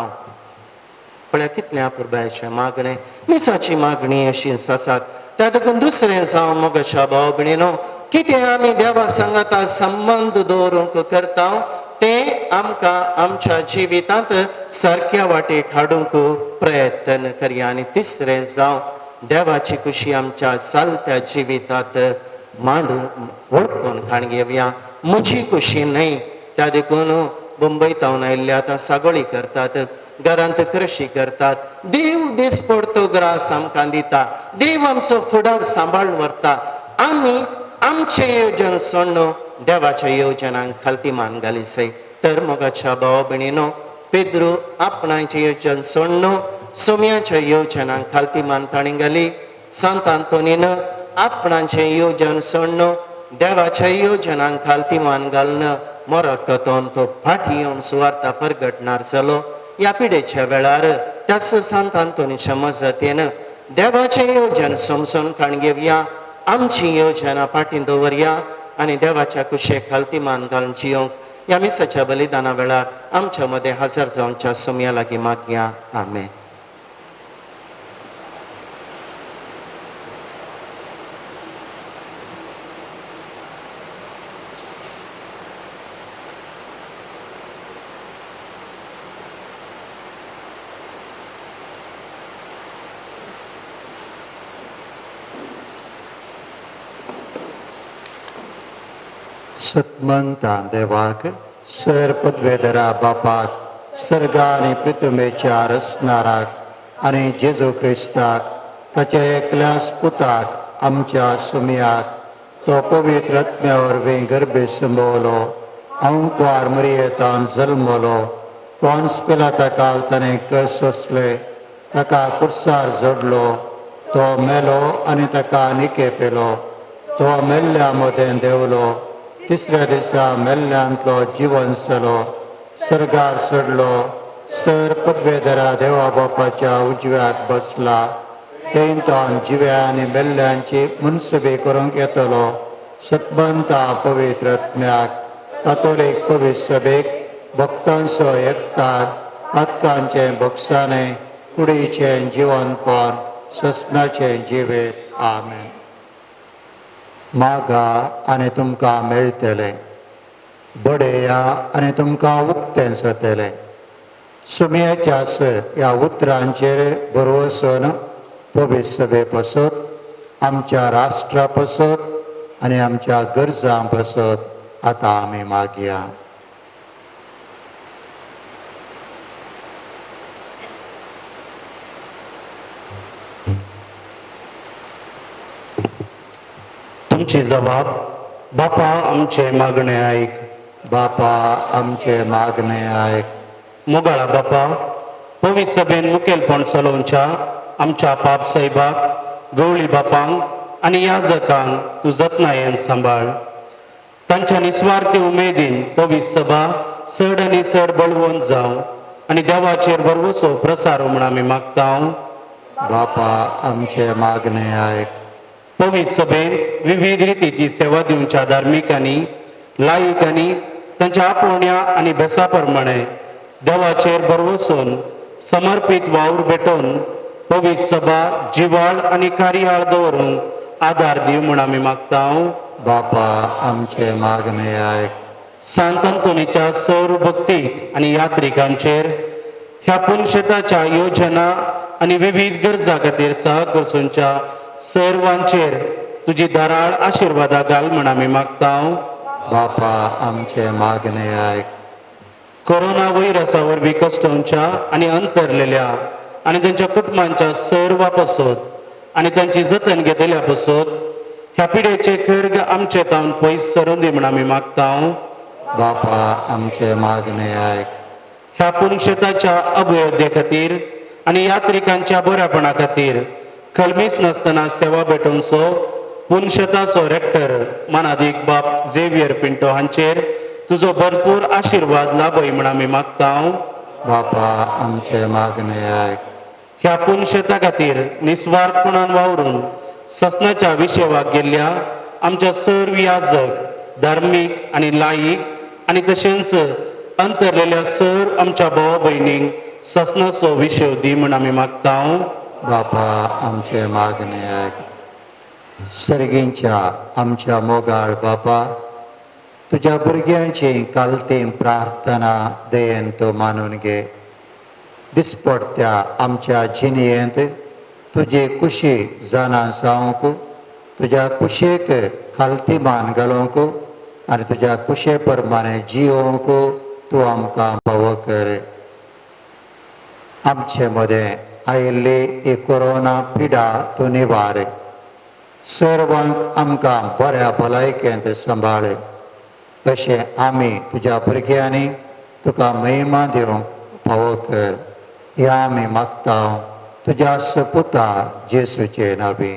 पळय कितल्या पुरबायचे मागणे, मिसाची मागणी अशीच आसात. त्या देखून दुसरें जावं मोगाच्या भाव भयणीनो, कितें आमी देवा सांगाता संबंद दवरूंक करता तें आमकां आमच्या जिवितांत सारक्या वाटेक हाडूंक प्रयत्न करया. आनी तिसरें जावं देवाची खुशी आमच्या चलत्या जिवितांत मांडून वळखून खाण घेवया. म्हजी खुशी न्हय, त्या देखून मुंबई तावन आयिल्ले आतां सागोळी करतात, घरांत कृशी करतात. देव दीस पडतो ग्रास आमकां दिता, देव आमचो फुडार सांबाळून व्हरता. आमी आमचे येवजण सोडणो देवाच्या येवजणांक खालतीमान घालिसय. तर मोगाच्या भाव भयणीनो, पेद्रू आपणाचें येवजण सोडणो सोम्याच्या येवजणांक खालतीमान ताणें घाली. सांत आंतोनीन आपणाचें येवजण सोडणो देवाच्या येवजणांक खालतीमान घालना मोरटोन तो फाटी येवन सुवार्ता परगटणार जालो. ह्या पिडेच्या वेळार त्याच सांत आंतोनीच्या मजतीन देवाचें येवजण समजून काण घेवया, आमची येवजणां फाटीं दवरया आनी देवाच्या कुशेक खालतीमान घालून जियोंक ह्या मिसाच्या बलिदाना वेळार आमच्या मदें हजर जावच्या सोम्या लागीं मागया. आमेन. सत्मंता देवाक सर पदवेदरा बापाक सर्गा आनी पृथ्वीच्या रचणाराक आनी जेजू क्रिस्ताक ताच्या एकल्याच पुताक आमच्या सुमयाक तो पवित्र आत्म्या वरवीं गर्भे संभोवलो, अंकवार मरियेतान जल्मलो, पॉन्स पिलाताकाल ताणें कस सोंसले, ताका कुर्सार जोडलो, तो मेलो आनी ताका निके पेलो, तो मेल्ल्या मदें देंवलो, तिसऱ्या दिसा मेल्ल्यांतलो जिवन जालो, सर्गार चडलो, सर पदवेदरा देवा बापाच्या उजव्याक बसला, थंय तो जिव्या आनी मेल्ल्यांची मुनसबी करूंक येतलो. सतबंता पवित्र आत्म्याक कातोलीक पवित्र सभेक भक्तांचो एकठार पातकांचें भक्षाणें कुडीचें जिवनपण ससनाचें जिवीत. आमेन. मागा आनी तुमकां मेळटलें, बडया आनी तुमकां उक्तें जातलें. सुमयेच्या ह्या उतरांचेर बरोवसून पवित्र सभे पसत आमच्या राष्ट्रा पसत आनी आमच्या गरजां पसत आतां आमी मागया. तुमची जबाब, बापा आमचे मागणे ऐक. बापा आमचे मागणे ऐक. मोगाळा बापा, पवित्र सभेन मुखेलपण चलोवच्या आमच्या पाप साहेबाक, गवळी बापांक आनी याजकांक तूं जतनायेन सांबाळ. तांच्या निस्वार्थी उमेदीन पवित्र सभा चड आनी चड बळवंत जावं आनी देवाचेर बरवचो प्रसार म्हूण आमी मागता. बापा आमचे मागणे ऐक. पवित्र सभेन विविध रितीची सेवा दिवच्या धार्मिकांनी लायिकांनी तांच्या आपोवण्या आनी बेसा प्रमाणे देवाचेर बरवसून समर्पीत वावर भेटोवन पवित्र सभा जिवाळ आनी कार्याळ दवरूंक आदार दिव म्हूण आमी मागता. बापा आमचे मागणे ऐक. सांत अंतोनीच्या सौर भक्तीक आनी यात्रिकांचेर ह्या पुनशेताच्या योजना आनी विविध गरजा खातीर सहकर्सूंच्या सर्वांचेर तुजी धाराळ आशिर्वादा घाल म्हूण आमी मागता. बापा आमचे मागणे ऐक. कोरोना व्हायरसा वरवीं कश्टांच्या आनी अंतरलेल्या आनी तांच्या कुटुंबांच्या सर्वा पसत आनी तांची जतन घेतल्या पसत ह्या पिडेचे खर्ग आमचे तावन पयस सरून दी म्हूण आमी मागता. बापा आमचे मागणे ऐक. ह्या पुनशेताच्या अभयोध्ये खातीर आनी यात्रिकांच्या बऱ्यापणा खातीर कळमीच नासतना सेवा भेटोवचो पुनशेताचो रेक्टर मानादीक बाप झेवियर पिंटो हांचेर तुजो भरपूर आशिर्वाद लाभय म्हूण आमी मागता. बापा आमचे मागणे ऐक. ह्या पुनशेता खातीर निस्वार्थपणान वावरून ससनाच्या विशेवाक गेल्ल्या आमच्या सर्व याजक धार्मीक आनी लायीक आनी तशेंच अंतरलेल्या सर आमच्या भाव भयणींक ससनाचो विशय दी म्हूण आमी मागता. बापा आमचे मागणे ऐक. सर्गींच्या आमच्या मोगाळ बापा, तुझ्या भुरग्यांची कालतीं प्रार्थना दयेन तूं मानून घे. दिसपडत्या आमच्या जिणयेंत तुजी कुशी जाणा जावंक, तुज्या कुशेक खालती मान घालूंक आनी तुज्या कुशे प्रमाणे जियोंक तूं आमकां फावो कर. आमचे मदें आयिल्ली ही कोरोना पिडा तूं निवार. सर्वांक आमकां बऱ्या भलायकेंत सांबाळ. अशें आमी तुज्या भुरग्यांनी तुका महिमा दिवंक फावो कर. हें आमी मागता तुज्या सपुता जेसूचे नांवी.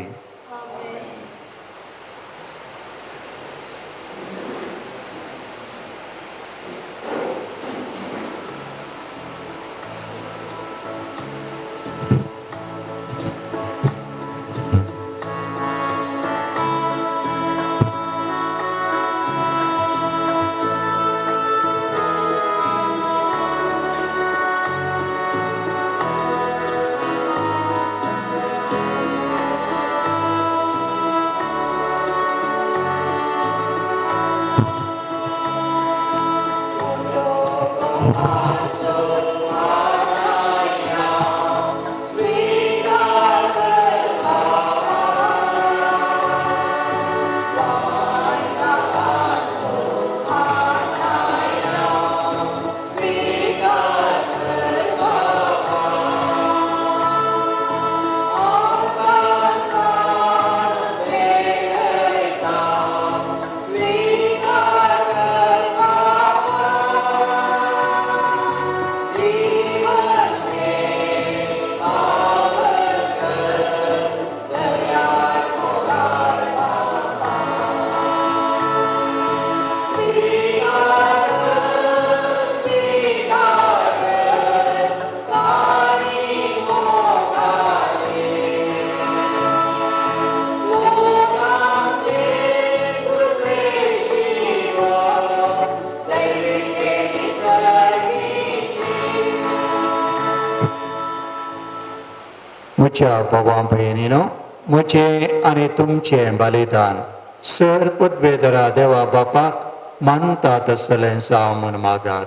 म्हज्या भावां भयणीनो, म्हजें आनी तुमचें बलिदान सर पदवेदरा देवा बापाक मानता तसलें जावं म्हूण मागात.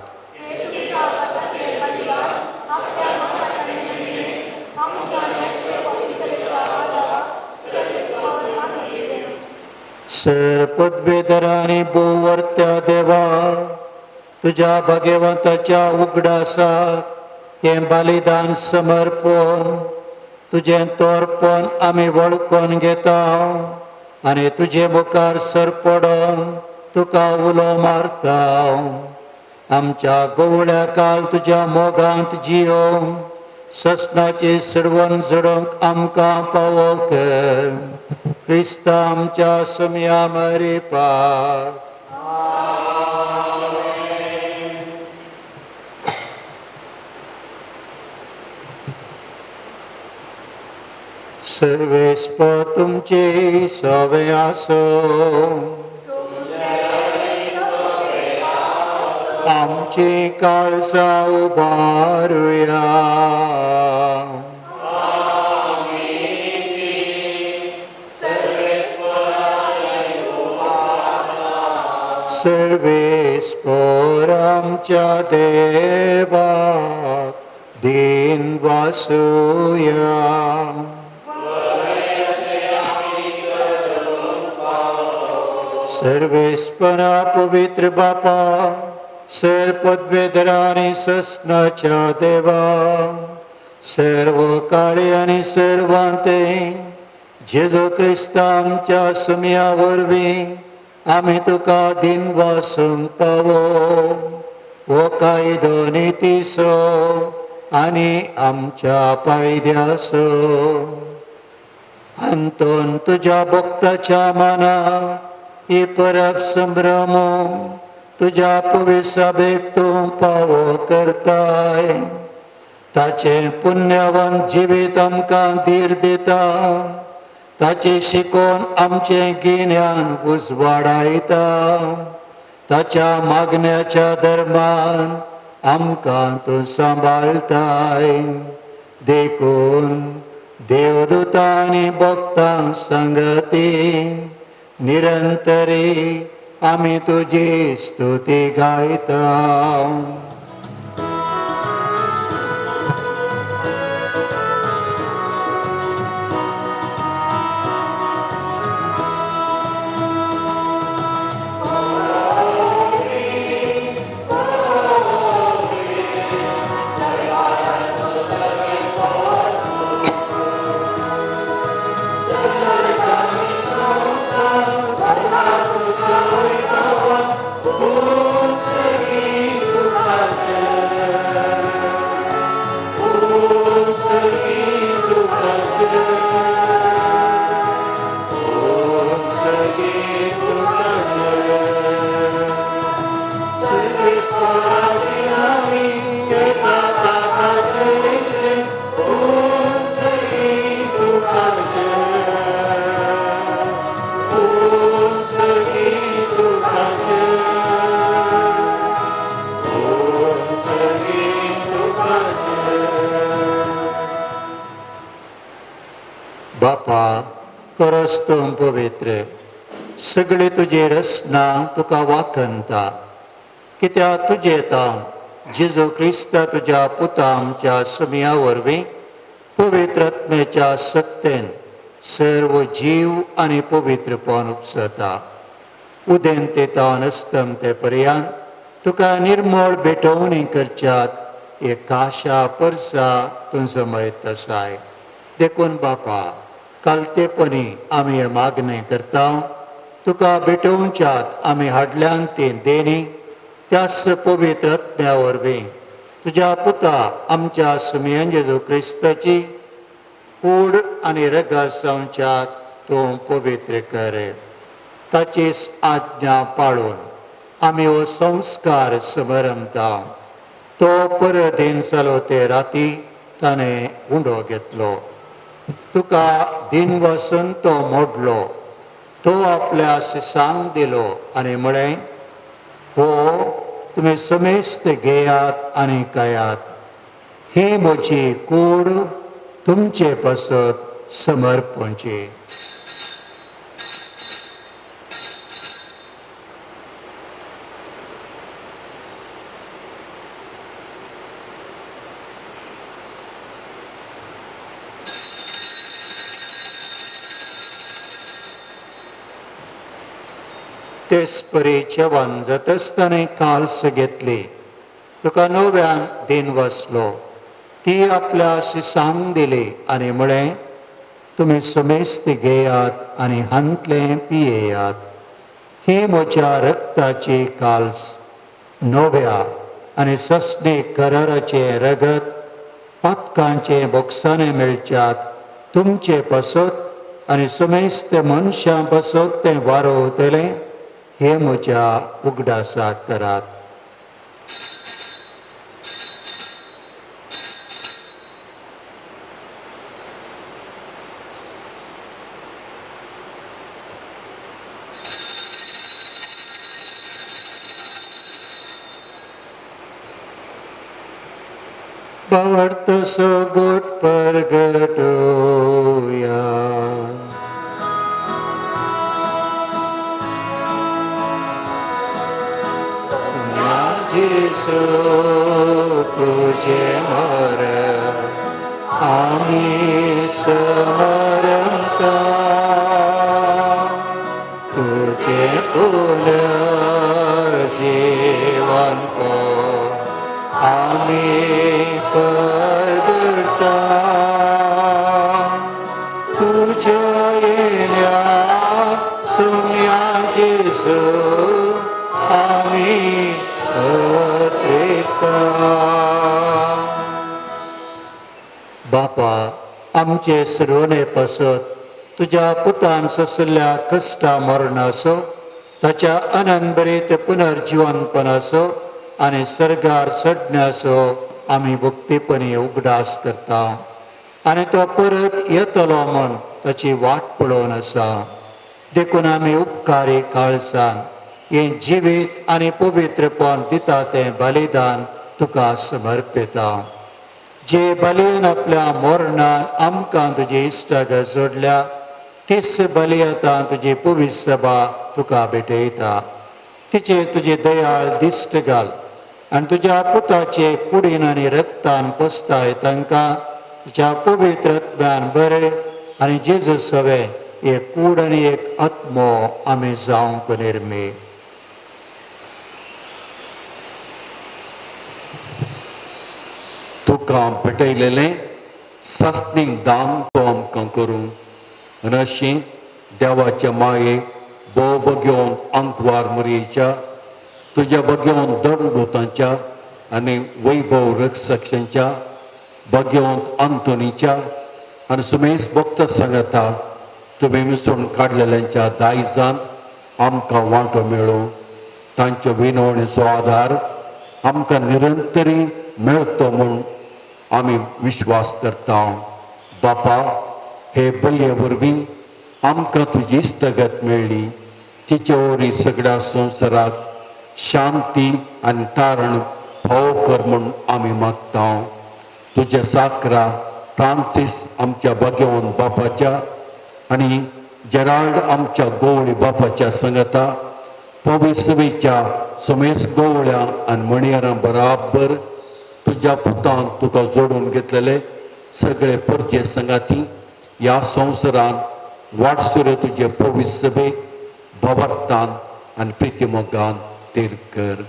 सर पदवेदरांनी भोवरत्या देवा, तुज्या भाग्यवंताच्या उगडासाक हें बलिदान समर्पण तुजें तोरपण आमी वळखून घेता आनी तुजे मुखार सरपडोन तुका उलो मारता. आमच्या गवळ्या काल तुज्या मोगांत जियो ससनाची सडवण झडोवंक आमकां फावो कर. क्रिस्ता आमच्या सुमया मरिपाक. सर्वेस्प तुमचे सवे आसो. आमची काळजां उबारुया. सर्वेस्पर आमच्या देवाक दिन वासुया. सर्वेस्परा पवित्र बापा, सर पदवेदरा आनी ससनाच्या देवा, सर्व काळी आनी सर्वांते जेजू क्रिस्ता आमच्या सुमया वरवीं आमी तुका दिन वासूंक पावो. हो कायदो नितीसो आनी आमच्या पायद्यासो. अंतोन तुज्या भक्ताच्या मना ही परब संभ्रम तुज्या पवित्र सभेक तूं पावो करताय. ताचें पुण्यवंत जिवीत आमकां धीर दिता. ताची शिकोवन आमचें गिन्यान उजवाडायता. ताच्या मागण्याच्या धर्मान आमकां तूं सांबाळताय. देखून देवदूतां आनी भक्तां संगती निरंतरी आमी तुजी स्तुती गायता. वस्तू पवित्र सगळे तुझे रचना तुका वाखनता कित्याक तुझे ताम जेजू क्रिस्ता तुझ्या पुता आमच्या समिया वरवीं पवित्र आत्म्याच्या सक्तेन सर्व जीव आनी पवित्रपण उपसता उदेन ते तावन अस्तम ते पर्यंत तुका निर्मळ भेटवणी करच्यात एक आशा परसा तूं समयत आसाय देखून बापा कालतेपणी आमी हे मागणें करता तुका भेटोवच्यात आमी हाडल्यान ते देणी त्याच पवित्र आत्म्या वरवीं तुज्या पुता आमच्या समियन जेजू क्रिस्ताची कूड आनी रगत जावच्यात तूं पवित्र कर ताचीच आज्ञा पाळून आमी हो संस्कार समरमता तो परदेन जालो ते राती ताणें उंडो घेतलो तुका दिन वचून तो मोडलो तो आपल्या शिसांक दिलो आनी म्हळें हो तुमी समेस्त घेयात आनी खायात ही म्हजी कूड तुमचे पासत समर्पणची तेच परी जेवण जात आसतना काल्स घेतली तुका नव्यान दिन वसलो ती आपल्या शिसांक दिली आनी म्हळें तुमी समेस्त घेयात आनी हांतले पियेयात ही म्हज्या रक्ताची काल्स नव्या आनी सस्ने कराराचे रगत पातकांचे बोगसाणे मेळच्यात तुमचे पासत आनी समेस्त मनशां पासत तें वारोवतलें हे म्हज्या उगडासाक करात बावडतसो गोट परगटोया जेसू तुझे मरण आम्ही समरमता तुझे पुनर्जीवन को आम्ही परगटा तुझ्या येण्या सुम्या जेसू आम्ही बापा आमचे सर्वने पासत तुझ्या पुतान सोसल्या कश्टा मरणासो ताच्या आनंदभरीत पुनर्जीवनपणासो आनी सर्गार चडण्यासो आमी भक्तीपणी उगडास करता आनी तो परत येतलो म्हूण ताची वाट पळोवन आसा देखून आमी उपकारी काळजान हें जिवीत आनी पवित्रपण दिता तें बलिदान तुका समर्पिता जे बलियन आपल्या मरणान आमकां तुजी इश्टाक जोडल्या तीच बली आतां तुजी पवित्र सभा तुका भेटयता तिचे तुजे दयाळ दिश्ट घाल आनी तुज्या पुताचे कुडीन आनी रक्तान पोसताय तांकां तुज्या पवित्र आत्म्यान बरे आनी जेजू सवे एक कूड आनी एक आत्मो आमी जावंक निर्मी तुका भेटयलेलें सासणीक दान तो आमकां करूं आनी अशीं देवाच्या मायेक भोव बग्योन अंकवार मरयेच्या तुज्या बग्योन दंडदूतांच्या आनी वैभव रक्षकांच्या बग्योन अंतोनीच्या आनी सुमेश भक्त सांगता तुमी मिसळून काडलेल्यांच्या दायजांत आमकां वांटो मेळो तांच्या विनवणेचो आदार आमकां निरंतरी मेळतो म्हूण आमी विश्वास करता बापा हे बलये वरवीं आमकां तुजी इश्टगत मेळ्ळी तिचे वरवीं सगळ्या संवसाराक शांती आनी तारण फावो कर म्हूण आमी मागता तुज्या साकरा फ्रांसीस आमच्या बग्योन बापाच्या आनी जेराल्ड आमच्या गवळी बापाच्या संगता पवित्रवेच्या समेस गवळ्या आनी मणियारां बराबर तुज्या पुतान तुका जोडून घेतलेले सगळे परचे संगाती ह्या संवसारान वाटसुरे तुजे पवित्र सभेक भवार्थान आनी प्रितीमोगान तेर कर.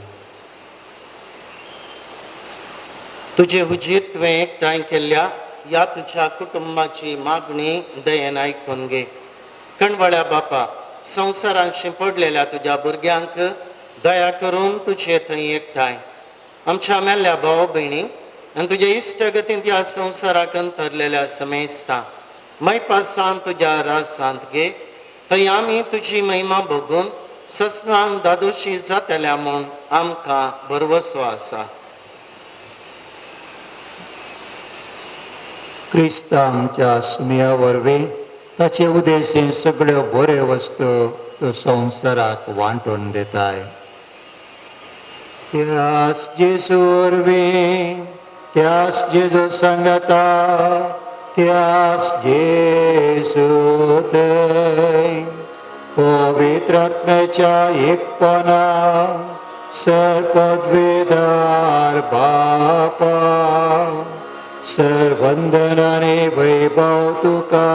तुझे हुजीर तुवें एकठांय केल्ल्या ह्या तुझ्या कुटुंबाची मागणी दयेन आयकून घे. कणवळ्या बापा, संवसारान शिंपडलेल्या तुझ्या भुरग्यांक दया करून तुझे थंय एकठांय. आमच्या मेल्ल्या भाव भयणी आनी तुजे इश्टगतींत ह्या संवसाराक अंतरलेल्या समेस्तां मैपासान तुज्या रासांत घे. थंय आमी तुजी महिमा भोगून ससनान दादोशी जातल्या म्हूण आमकां भरवसो आसा. क्रिस्ता आमच्या सुमया वरवीं ताचे उद्देशीं सगळ्यो बऱ्यो वस्तू तो संवसाराक वांटून दिताय. त्यास जेजू वरवीं, त्यास जेजू सांगता, त्यास जेजू थंय पवित्र आत्म्याच्या एकपणा सर्पद्वेदार बापा सर्वंदनाने वैभव तुका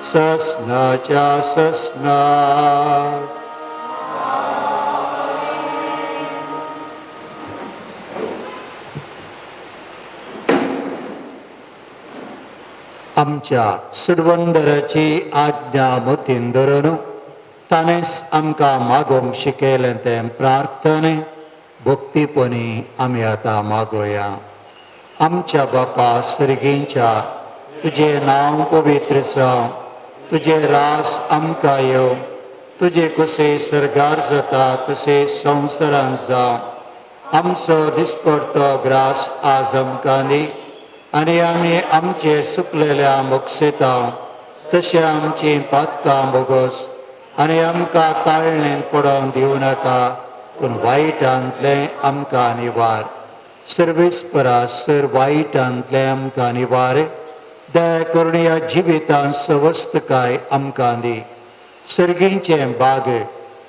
ससनाच्या ससनार. आमच्या सुडवंदराची आज्ञा मतीन धरून ताणेंच आमकां मागोवंक शिकयलें तें प्रार्थने भक्तीपणी आमी आतां मागोया. आमच्या बापा सर्गींच्या तुझे नांव पवित्र जावं, तुझे रास आमकां येवं, तुझे कशें सर्गार जाता तशें संवसारांत जावं. आमचो दिसपडटो ग्रास आज आमकां दी आनी आमी आमचेर सुकलेल्या मोक्षेतां तशें आमची पातकां बोगोस आनी आमकां ताळणेन पडोवन दिवं नाका, पूण वायटांतलें आमकां निवार. सर्वेस्परा सर वायटांतले आमकां निवार. दया करून ह्या जिवितांत सवस्तकाय आमकां दी. सर्गींचें बाग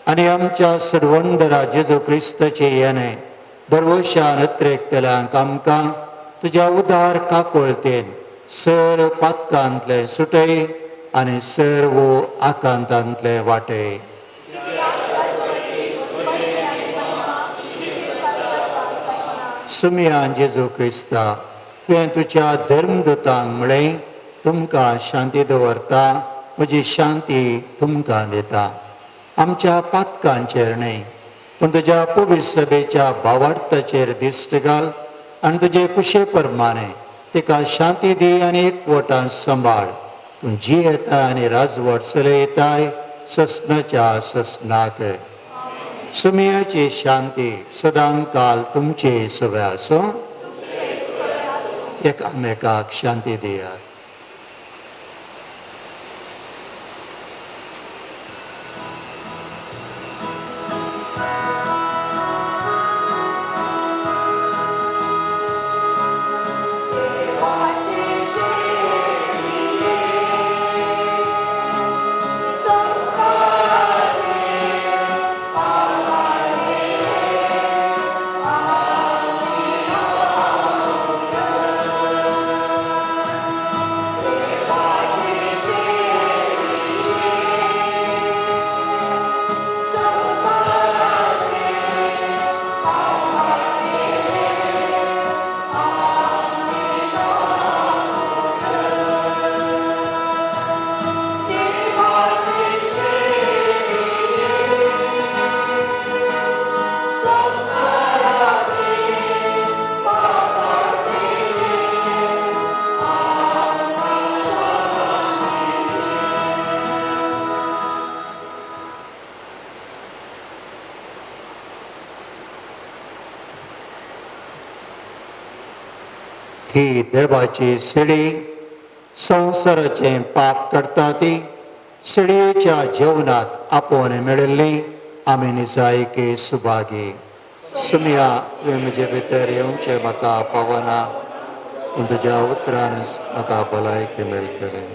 आनी आमच्या सडवंदरा जेजू क्रिस्ताचे येणे बरवशान अत्रेकतल्यांक आमकां तुज्या उदार काकुळतेन सर पातकांतले सुटय आनी सर्व आकांतांतले वाटय. सुमया जेजू क्रिस्ता, तुवें तुज्या धर्मदूतांक म्हळें तुमकां शांती दवरता, म्हजी शांती तुमकां दिता. आमच्या पातकांचेर न्हय पूण तुज्या पवित्र सभेच्या भावार्थाचेर दिश्ट घाल आनी तुजे कुशे प्रमाणे तिका शांती दी आनी एकवटान सांबाळ. तूं जी येता आनी राजवट चलयताय ससनाच्या ससनाक. सुमयाची शांती सदां काल तुमचे सवय आसूं. एकामेकाक शांती दियात. ही देवाची सिडी संवसाराचें पाप करता ती सिडयेच्या जेवणाक आपोवन मेळिल्ली आमी निजायके सुभागी. सुमया तुवें म्हजे भितर येवचें म्हाका पावना, पूण तुज्या उतरानच म्हाका भलायकी मेळटली.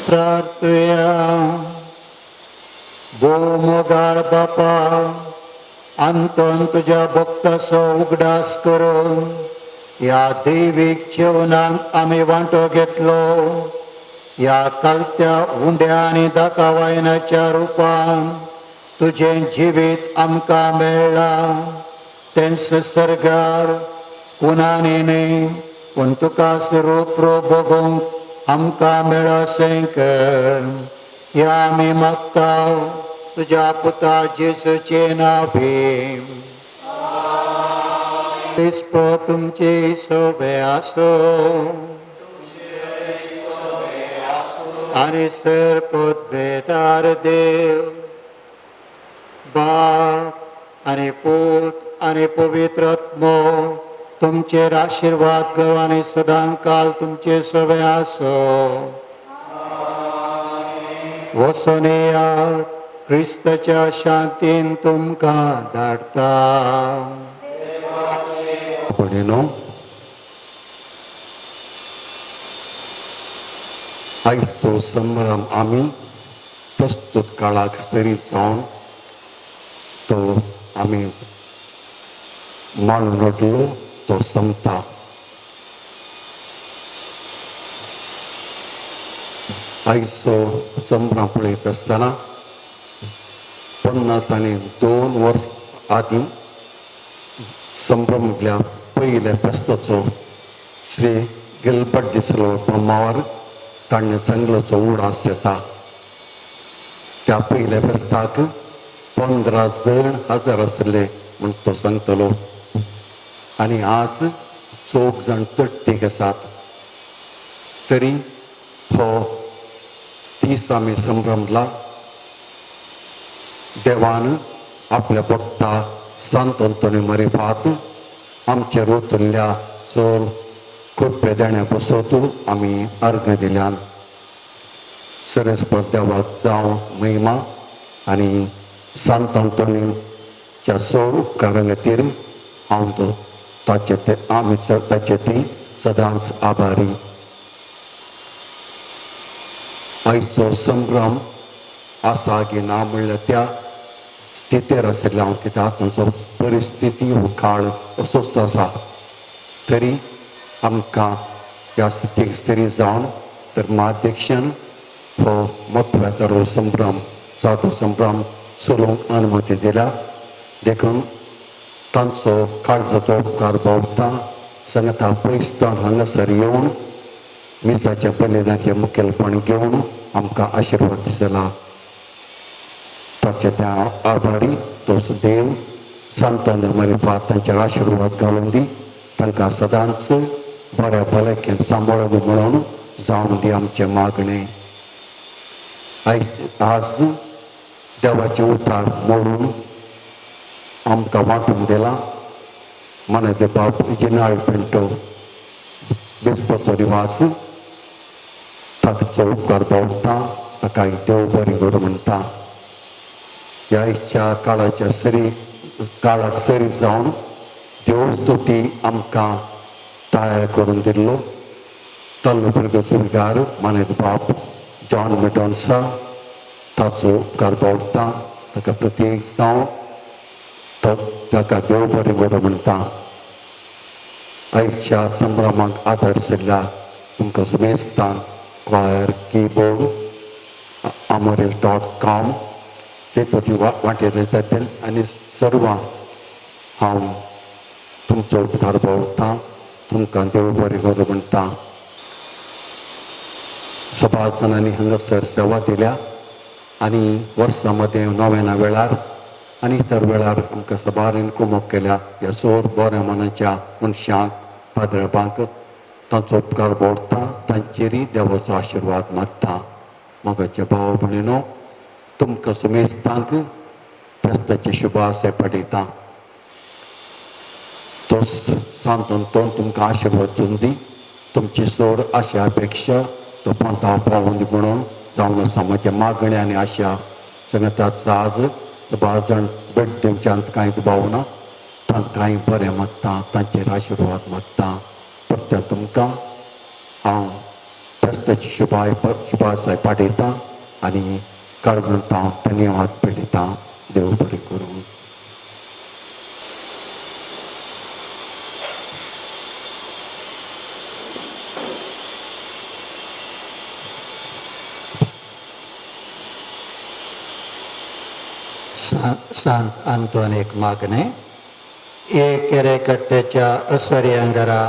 प्रार्थया मोगाळ बापा अंतन तुझ्या भक्ताचो उगडास करून या दैवीक जेवणाक आम्ही वांटो घेतलो या कालत्या उंड्या आनी दाखवायनाच्या रूपान तुझें जिवीत आमकां मेळ्ळा तेंच सर्गार कोणानी न्ही पूण तुका रोप्रो बघूंक आमकां मेळोसें कर या आमी मागता तुझ्या पुता जेसूचे नांवी क्रिस्पो तुमची सोबे आसो आनी सर्पोद्वेदार देव बाप आनी पूत आनी पवित्र आत्मो तुमचेर आशीर्वाद करो आनी सदां काल तुमचे सोबे आसो वचून येयात क्रिस्ताच्या शांतीन तुमकां धाडटा भयणीनो, आयचो संभ्रम आमी प्रस्तुत काळाक सरी जावन तो आमी मांडून उरलो तो संपता. आयचो संभ्रम पळयत आसतना 52 वर्स आदीं संभ्रमल्या पयल्या फेस्ताचो श्री गिल्बर्ट डिसलो ब्रह्मावर ताणें सांगलोचो उडास येता. त्या पयल्या फेस्ताक 15,000 आसले म्हूण तो सांगतलो आनी आज 100 जाण तट्टीक आसात. तरी हो दीस आमी संभ्रमला देवान आपल्या भक्ता संत अंतोनी मरिफात आमचे रोतुल्ल्या चोर कृपे देण्या बसोत आमी अर्घ दिल्यान सरस्पर देवाक जावं महिमा आनी संत अंतोनीच्या चोर उपकारा खातीर हांव आमी ताचे ती सदांच आभारी. आयचो संभ्रम आसा की ना म्हणल्यार त्या स्थितीर आशिल्ले हांव कित्याक तांचो परिस्थिती हो काळ असोच आसा. तरी आमकां ह्या स्थितीक तरी जावन धर्माध्यक्षान हो म्हत्वाचो संभ्रम सादो संभ्रम चलोवंक अनुमती दिल्या. देखून तांचो काळजाचो उपकार भोगता सांगता पुरिस्तान हांगासर येवन मिसाच्या बलिदानाचें मुखेलपण घेवन आमकां आशिर्वाद दिला. ताचे त्या आभारी तोच देव संतान मरिफात तांचेर आशिर्वाद घालून दी तांकां सदांच बऱ्या भलायकेन सांबाळून म्हणून जावन दी आमचें मागणें. आज देवाचें उतार मोडून आमकां वांटून दिलां. मन दे बाब जिनाळ पिंटो बिस्पोचो रिवाज ताचो उपकार भोगता ताका देव बरें करूं म्हणटा. ह्या इच्छा काळाक सरी जावन देव स्तुती आमकां तयार करून दिल्लो. तल्लो भुरगो सुरगार मानेद बाब जॉन मेटॉन्सा ताचो उपकार भोगता ताका प्रत्येक जावं ताका देव बरें करूं म्हणटा. आयच्या संभ्रमाक आदारशिल्ल्या तुमकां सुमेस्तान क्वायर कीबोर्ड amoris.com तेतूंत वांटेर येतात आनी सर्वां हांव तुमचो उपकार भोगता तुमकां देव बरें करूं म्हणटा. सपाच जाणांनी हांगासर सेवा दिल्या आनी वर्सां मध्ये नोवेना वेळार आनी इतर वेळार आमकां सबारीन कुमक केल्या ह्या सोर बऱ्या मनाच्या मनशांक पाद्रबांक तांचो उपकार भोगता तांचेरय देवाचो आशिर्वाद मागता. मोगाचे भाव भयणीनो, तुमकां सुमेस्तांक फेस्ताचे शुभ आशय पडयता. तो सांत अंतोन तुमकां आशिर्वाद दिवं दी. तुमची सोड आशा अपेक्षा तो पंथा पावून दी म्हणून जावन आसा म्हज्या मागणी आनी आशा सांगताच. आज 12 जाण भेट दिवच्यांत कांय दुबाव ना. तांकांय बरें मागता तांचेर आशिर्वाद मागता. परत्या तुमकां हांव ट्रस्टाची शुभाशय पाठयता आनी काळजुंता धन्यवाद पेटयता. देव बरें करूं. सांत आंतोनीक मागणे. एक केरेकट्ट्याच्या असर्यांगरा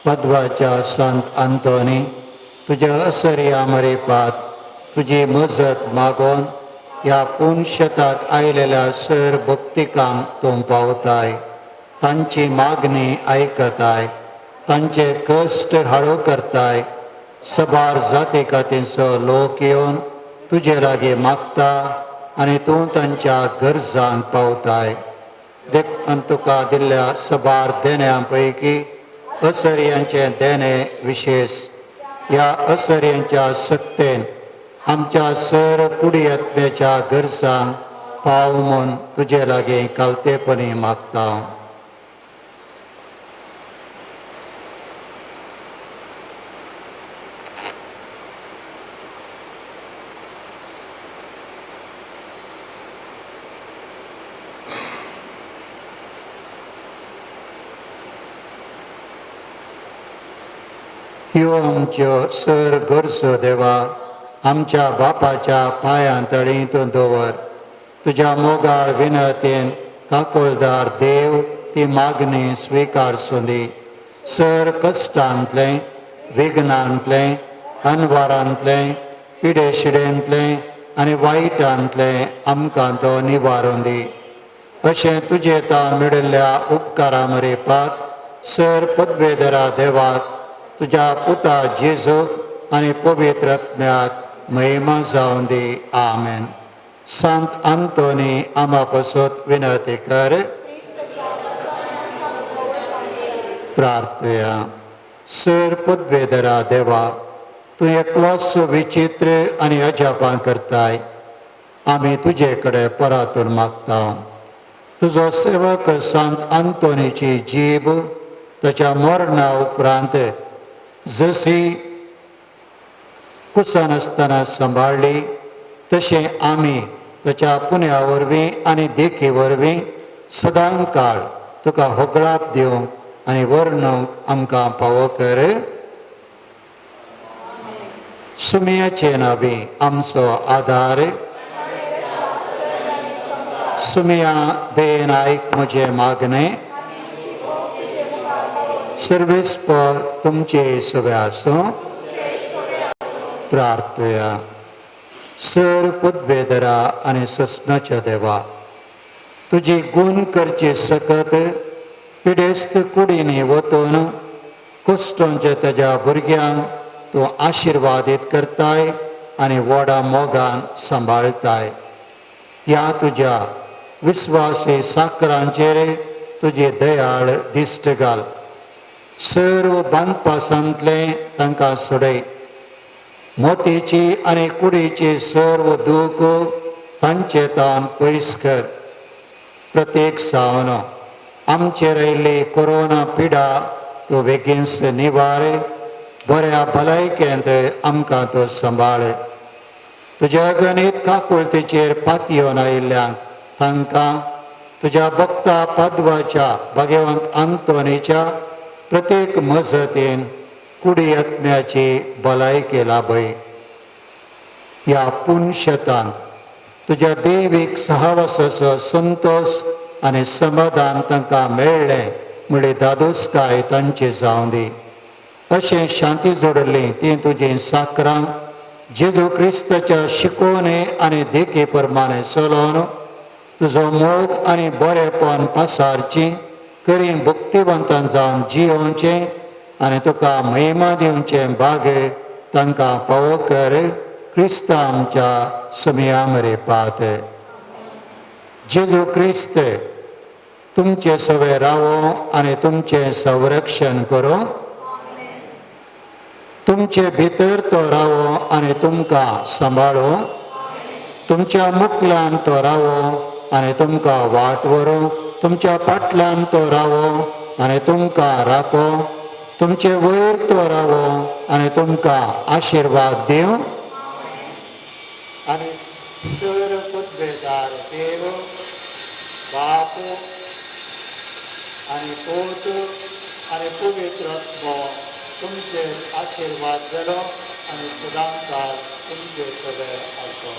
पद्वाच्या संत आंतोनी तुझ्या असर्या मरेपात तुझी मजत मागोन ह्या पुनशताक आयलेल्या सर भक्तिकांक तूं पावताय. तांची मागणी आयकताय, तांचे कश्ट हाळो करताय. सबार जाती खातीरचो लोक येवन तुजे लागीं मागता आनी तूं तांच्या गरजांक पावताय. तुका दिल्ल्या सबार देण्यां पैकी असर्यांचे देणे विशेष. ह्या असर्यांच्या सक्तेन आमच्या सर कुडी आत्म्याच्या गरजांक पाव म्हूण तुजे लागीं कालतेपणी मागता. ह्यो आमच्यो सर गरजो देवा आमच्या बापाच्या पांयां तळींत दवर. तुज्या मोगाळ विनतेन काकुळदार देव ती मागणी स्विकारसूं दी. सर कश्टांतले, विघ्नांतले, अनवारांतले, पिडेशिडेंतले आनी वायटांतले आमकां तो निवारून दी. अशें तुजे तान मेळिल्ल्या उपकारा मरेपाक सर पदवेदरा देवाक तुज्या पुता जेजू आनी पवित्र आत्म्याक महिमा जावं दी. आमेन. संत आंतोनी आमा पासत विनंती कर. प्रार्थया. सर पदवेदरा देवा तूं एकलोच विचित्र आनी अजापां करताय. आमी तुजे कडेन परातून मागता. तुजो सेवक संत आंतोनीची जीब ताच्या मरणा उपरांत जशी कुसानासतना सांबाळली तशें आमी ताच्या पुण्या वरवीं आनी देखी वरवीं सदां काळ तुका होगळाप दिवंक आनी वर्णूंक आमकां फावो कर. सुमयाचे नांवी आमचो आदार. सुमया देन आयक म्हजे मागणे. सर्वेस्पर तुमचे सवे आसूं. प्रार्थया. सर पदवेदरा आनी ससनाच्या देवा तुजी गुण करचे सकत पिडेस्त कुडींनी वतून कुश्टांच्या ताज्या भुरग्यांक तूं आशिर्वादीत करताय आनी व्हडा मोगान सांबाळताय. ह्या तुज्या विस्वासी साकरांचेर तुजी दयाळ दिश्ट घाल. सर्व बांदपासांतले तांकां सोडय. मोतीची आनी कुडीची सर्व दूख तांचे तान पयस कर. प्रत्येक सावन आमचेर आयिल्ली कोरोना पिडा तूं बेगीनच निवार. बऱ्या भलायकेंत आमकां तूं सांबाळ. तुज्या अगणित काकुळतेचेर पातयेवन आयिल्ल्यांक तांकां तुज्या भक्ता पद्वाच्या भाग्यवंत आंतोनीच्या प्रत्येक मजतीन कुडी आत्म्याची भलायकी लाभय. ह्या पुनशतांत तुज्या दैवीक सहवासाचो संतोष आनी समाधान तांकां मेळ्ळें म्हळ्यार दादोसकाय तांची जावं दी. अशें शांती जोडली ती तुजी साकरां जेजू क्रिस्ताच्या शिकोवणे आनी देखी प्रमाणे चलोवन तुजो मोग आनी बरेपण पासारची करी भक्तिवंतां जावन जियोवचें आनी तुका महिमा दिवचे भाग तांकां फावो कर. क्रिस्ता आमच्या सुमया मरेपात. जेजू क्रिस्त तुमचे सवे रावो आनी तुमचें संरक्षण करूं. तुमचे भितर तो रावो आनी तुमकां सांबाळूं. तुमच्या मुखल्यान तो रावो आनी तुमकां वाट व्हरूं. तुमच्या फाटल्यान तो रावो आनी तुमकां राखो. तुमचे वयर तो रावो आनी तुमकां आशिर्वाद दिवं. आनी सर पुतबेदार देव बाप आनी पूत आनी पवित्र आत्मो तुमचे आशिर्वाद जालो आनी सदांच तुमचे सगळे आसो.